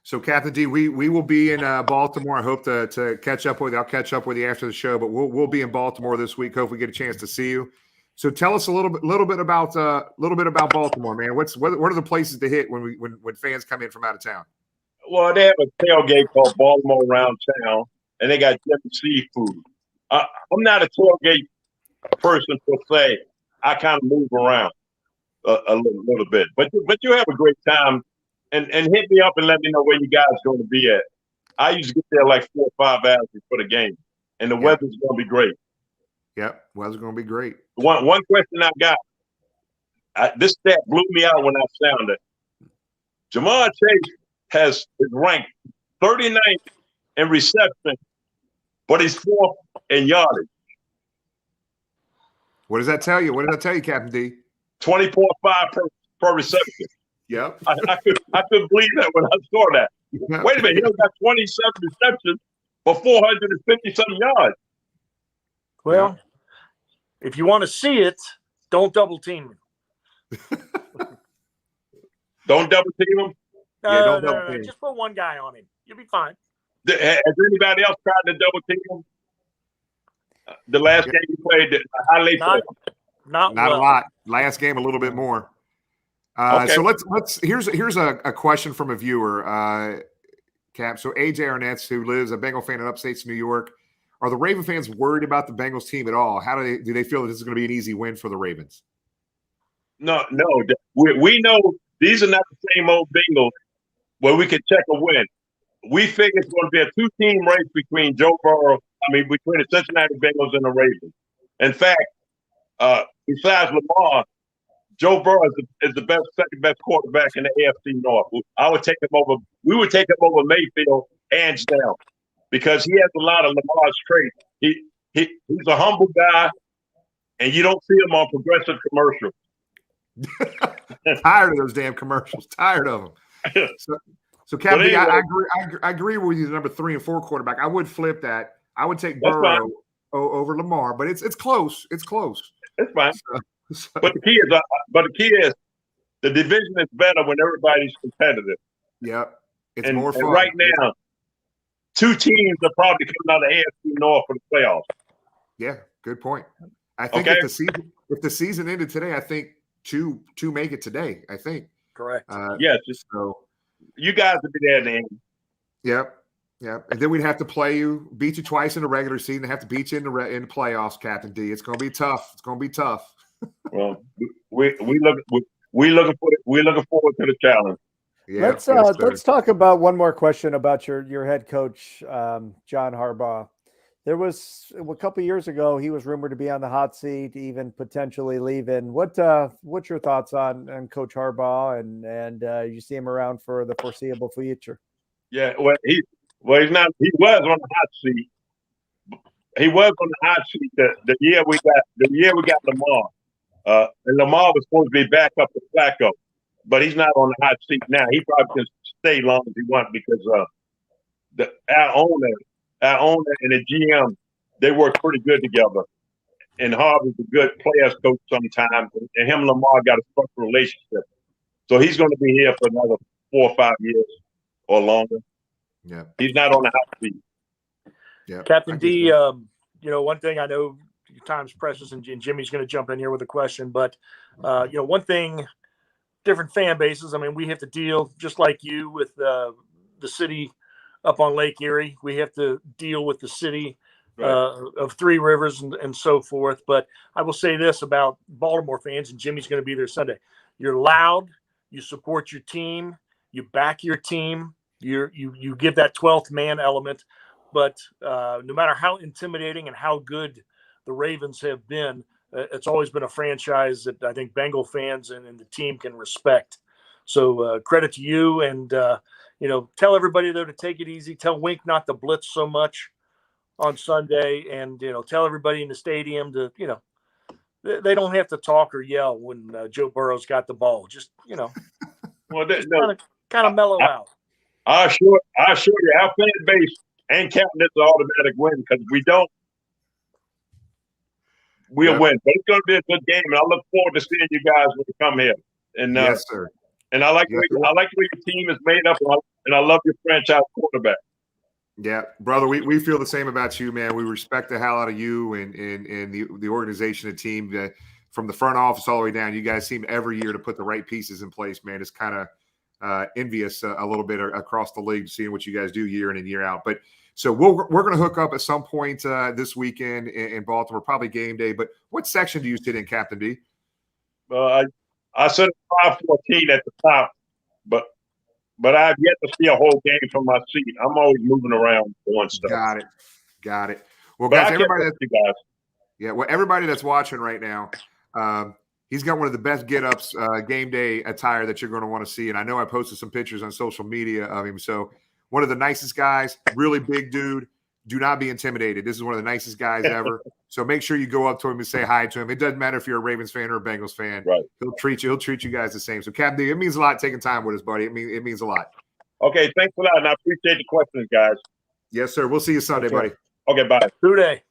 So Captain D, we will be in Baltimore. I hope to catch up with you. I'll catch up with you after the show, but we'll be in Baltimore this week. Hope we get a chance to see you. So tell us a little bit about Baltimore, man. What are the places to hit when fans come in from out of town? Well, they have a tailgate called Baltimore Around Town, and they got different seafood. I'm not a tailgate person per se. I kind of move around a little bit, but you have a great time, and hit me up and let me know where you guys are going to be at. I usually get there like 4 or 5 hours before the game, and the weather's going to be great. Yep, weather's going to be great. One question I got, this stat blew me out when I found it. Jamar Chase is ranked 39th in reception, but he's 4th in yardage. What does that tell you? What does that tell you, Captain D? 20.5 per reception. Yep. I couldn't believe that when I saw that. Wait a minute, he only got 27 receptions for 450-something yards. Well, if you want to see it, don't double team him. Don't double team him. No, don't double team. Just put one guy on him. You'll be fine. Has anybody else tried to double team him? The last game he played, how late? Not a well. lot. Last game, a little bit more. Okay. So let's here's a question from a viewer, Cap. So AJ Arnett's, who lives a Bengal fan in upstate New York, are the Raven fans worried about the Bengals team at all? How do they feel that this is going to be an easy win for the Ravens? No. We know these are not the same old Bengals where we can check a win. We figure it's going to be a 2-team race between between the Cincinnati Bengals and the Ravens. In fact, besides Lamar, Joe Burrow is the second best quarterback in the AFC North. We would take him over Mayfield hands down because he has a lot of Lamar's traits. He's a humble guy, and you don't see him on progressive commercials. Tired of those damn commercials. Tired of them. So Captain, anyway, I agree with you. The number 3 and 4 quarterback. I would flip that. I would take Burrow over Lamar, but it's close. It's close. It's fine. But the key is the division is better when everybody's competitive. Yep. It's more fun. And right now, 2 teams are probably coming out of the AFC North for the playoffs. Yeah, good point. I think if the season ended today, I think two make it today. I think. Correct. Yes. So you guys will be there in the end. Yep. And then we'd have to beat you twice in the regular season, have to beat you in the playoffs, Captain D. It's going to be tough. Well, we're looking forward to the challenge. Yeah, let's talk about one more question about your head coach, John Harbaugh. There was a couple of years ago he was rumored to be on the hot seat, even potentially leaving. What's your thoughts on Coach Harbaugh and you see him around for the foreseeable future? Yeah, he's not. He was on the hot seat. He was on the hot seat the year we got Lamar. And Lamar was supposed to be back up to Flacco, but he's not on the hot seat now. He probably can stay long as he wants because our owner and the GM, they work pretty good together. And Harbaugh's a good players coach sometimes, and him and Lamar got a special relationship. So he's going to be here for another 4 or 5 years or longer. Yeah, he's not on the hot seat. Yeah, Captain D. One thing I know, time's precious, and Jimmy's going to jump in here with a question. But one thing, different fan bases. I mean, we have to deal just like you with the city up on Lake Erie. We have to deal with the city of Three Rivers and so forth. But I will say this about Baltimore fans, and Jimmy's going to be there Sunday. You're loud. You support your team. You back your team. You give that 12th man element. But no matter how intimidating and how good the Ravens have been, it's always been a franchise that I think Bengal fans and the team can respect. So credit to you. And, tell everybody, though, to take it easy. Tell Wink not to blitz so much on Sunday. And, tell everybody in the stadium to, they don't have to talk or yell when Joe Burrow's got the ball. Just, well, kind of mellow out. I assure you, our fan base ain't counting this an automatic win because if we don't, we'll win. But it's going to be a good game, and I look forward to seeing you guys when you come here. And yes, sir. And I like the way your team is made up, and I love your franchise quarterback. Yeah, brother, we feel the same about you, man. We respect the hell out of you and the organization and team from the front office all the way down. You guys seem every year to put the right pieces in place, man. It's kind of envious a little bit across the league, seeing what you guys do year in and year out. But so we're going to hook up at some point this weekend in Baltimore, probably game day. But what section do you sit in, Captain D? I sit at 514 at the top, but I've yet to see a whole game from my seat. I'm always moving around doing stuff. Got it. Well, guys, everybody that's watching right now, he's got one of the best get-ups game day attire that you're going to want to see. And I know I posted some pictures on social media of him. So one of the nicest guys, really big dude. Do not be intimidated. This is one of the nicest guys ever. So make sure you go up to him and say hi to him. It doesn't matter if you're a Ravens fan or a Bengals fan. Right. He'll treat you guys the same. So Captain D, it means a lot taking time with us, buddy. It means a lot. Okay, thanks a lot, and I appreciate the questions, guys. Yes, sir. We'll see you Sunday, buddy. Okay, bye. Today.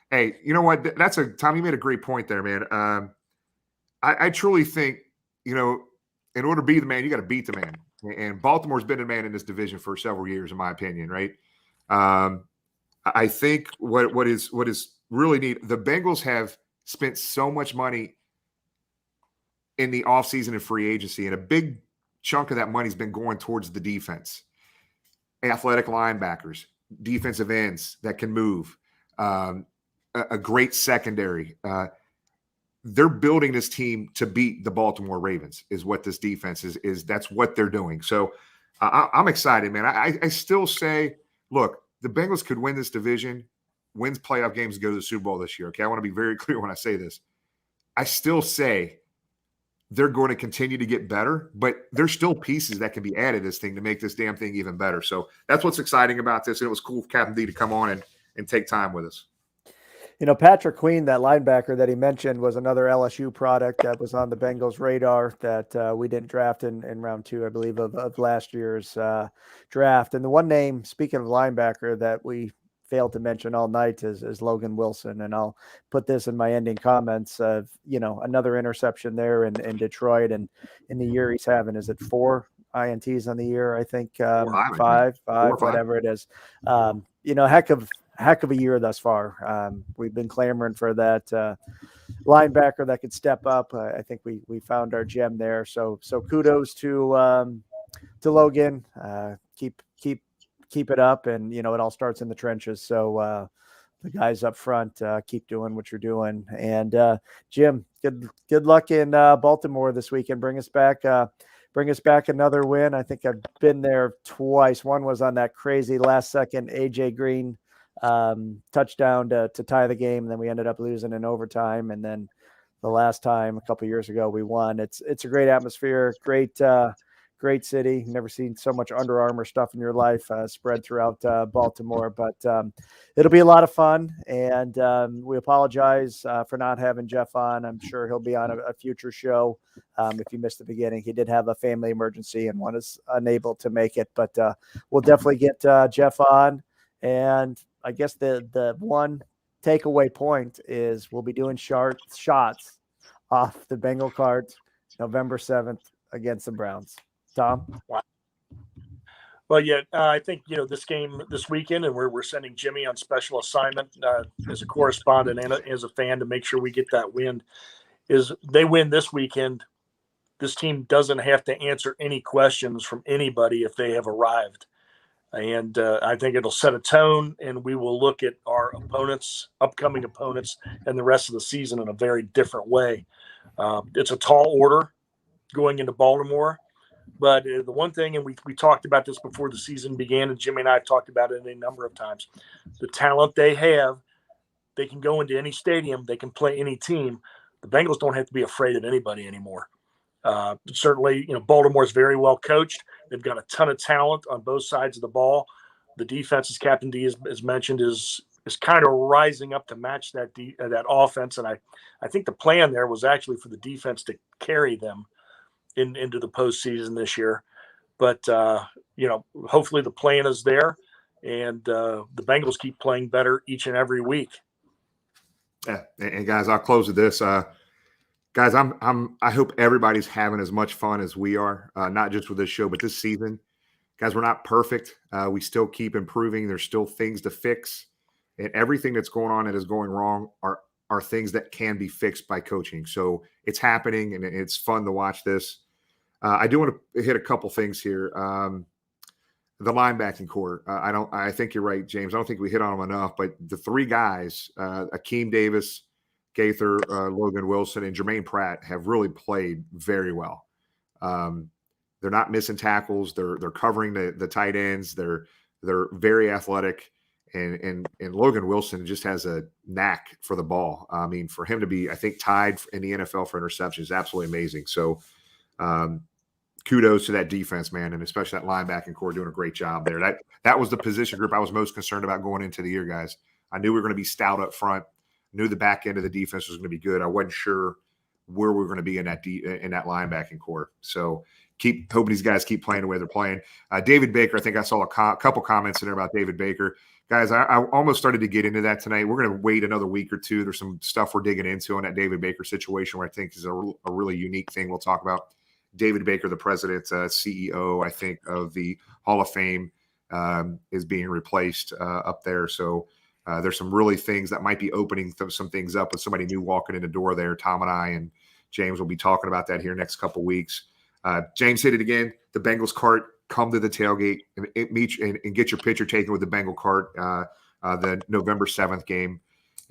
Hey, you know what? Tom, you made a great point there, man. I truly think, in order to be the man, you got to beat the man. And Baltimore's been the man in this division for several years, in my opinion, right? I think what is really neat, the Bengals have spent so much money in the offseason and free agency, and a big chunk of that money's been going towards the defense. Athletic linebackers, defensive ends that can move, a great secondary. They're building this team to beat the Baltimore Ravens is what this defense is. That's what they're doing. So I'm excited, man. I still say, look, the Bengals could win this division, wins playoff games, and go to the Super Bowl this year. Okay, I want to be very clear when I say this. I still say they're going to continue to get better, but there's still pieces that can be added to this thing to make this damn thing even better. So that's what's exciting about this. And it was cool for Captain D to come on and take time with us. Patrick Queen, that linebacker that he mentioned, was another LSU product that was on the Bengals radar that we didn't draft in round 2, I believe, of last year's draft. And the one name, speaking of linebacker, that we failed to mention all night is Logan Wilson. And I'll put this in my ending comments of, another interception there in Detroit. And in the year he's having, is it 4 INTs on the year? I think 5, whatever it is. Heck of a year thus far. We've been clamoring for that linebacker that could step up. I think we found our gem there. So kudos to Logan. Keep it up, and it all starts in the trenches. So the guys up front, keep doing what you're doing. And Jim, good luck in Baltimore this weekend. Bring us back another win. I think I've been there twice. One was on that crazy last second AJ Green touchdown to tie the game, and then we ended up losing in overtime. And then the last time a couple of years ago we won. It's a great atmosphere, great city. Never seen so much Under Armour stuff in your life spread throughout Baltimore, but it'll be a lot of fun. And we apologize for not having Jeff on. I'm sure he'll be on a future show. If you missed the beginning, he did have a family emergency and one is unable to make it, but we'll definitely get Jeff on. And I guess the one takeaway point is we'll be doing shots off the Bengal cards November 7th against the Browns. Tom? Wow. Well, yeah, I think, this game this weekend, and we're sending Jimmy on special assignment as a correspondent and as a fan to make sure we get that win, is they win this weekend. This team doesn't have to answer any questions from anybody if they have arrived. And I think it'll set a tone, and we will look at our upcoming opponents, and the rest of the season in a very different way. It's a tall order going into Baltimore. But the one thing, and we talked about this before the season began, and Jimmy and I have talked about it a number of times, the talent they have, they can go into any stadium, they can play any team. The Bengals don't have to be afraid of anybody anymore. Certainly, Baltimore's very well coached. They've got a ton of talent on both sides of the ball. The defense, as Captain D has mentioned, is kind of rising up to match that offense. And I think the plan there was actually for the defense to carry them into the postseason this year. But, hopefully the plan is there, and the Bengals keep playing better each and every week. Yeah. And guys, I'll close with this. Guys, I hope everybody's having as much fun as we are, not just with this show, but this season. Guys, we're not perfect. We still keep improving. There's still things to fix. And everything that's going on that is going wrong are things that can be fixed by coaching. So it's happening, and it's fun to watch this. I do want to hit a couple things here. The linebacking core. I think you're right, James. I don't think we hit on them enough, but the three guys, Akeem Davis, Gaither, Logan Wilson, and Jermaine Pratt have really played very well. They're not missing tackles. They're covering the tight ends. They're very athletic. And Logan Wilson just has a knack for the ball. I mean, for him to be, I think, tied in the NFL for interceptions is absolutely amazing. So kudos to that defense, man, and especially that linebacking core doing a great job there. That was the position group I was most concerned about going into the year, guys. I knew we were going to be stout up front. Knew the back end of the defense was going to be good. I wasn't sure where we were going to be in that linebacking core. So keep hoping these guys keep playing the way they're playing. David Baker, I think I saw a couple comments in there about David Baker. Guys, I almost started to get into that tonight. We're going to wait another week or two. There's some stuff we're digging into on that David Baker situation where I think is a really unique thing we'll talk about. David Baker, the president, CEO, I think, of the Hall of Fame, is being replaced up there. So there's some really things that might be opening some things up with somebody new walking in the door there. Tom and I and James will be talking about that here next couple weeks. James hit it again. The Bengals cart, come to the tailgate and meet and get your picture taken with the Bengal cart, the November 7th game.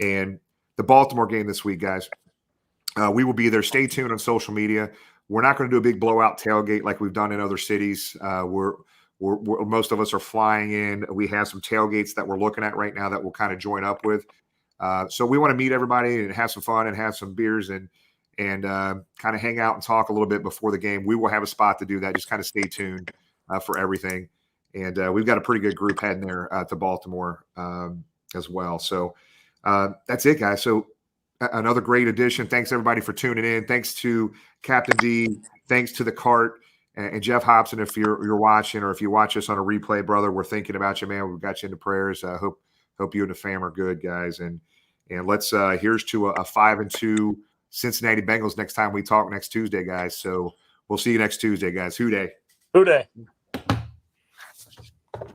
And the Baltimore game this week, guys. We will be there. Stay tuned on social media. We're not going to do a big blowout tailgate like we've done in other cities. We're most of us are flying in. We have some tailgates that we're looking at right now that we'll kind of join up with. So we want to meet everybody and have some fun and have some beers and kind of hang out and talk a little bit before the game. We will have a spot to do that. Just kind of stay tuned for everything. And we've got a pretty good group heading there to Baltimore as well. So that's it, guys. So another great addition. Thanks, everybody, for tuning in. Thanks to Captain D. Thanks to the cart. And Jeff Hobson, if you're watching or if you watch us on a replay, brother, we're thinking about you, man. We've got you into prayers. Hope you and the fam are good, guys. And let's here's to a 5-2 Cincinnati Bengals next time we talk next Tuesday, guys. So we'll see you next Tuesday, guys. Hoo day. Who day?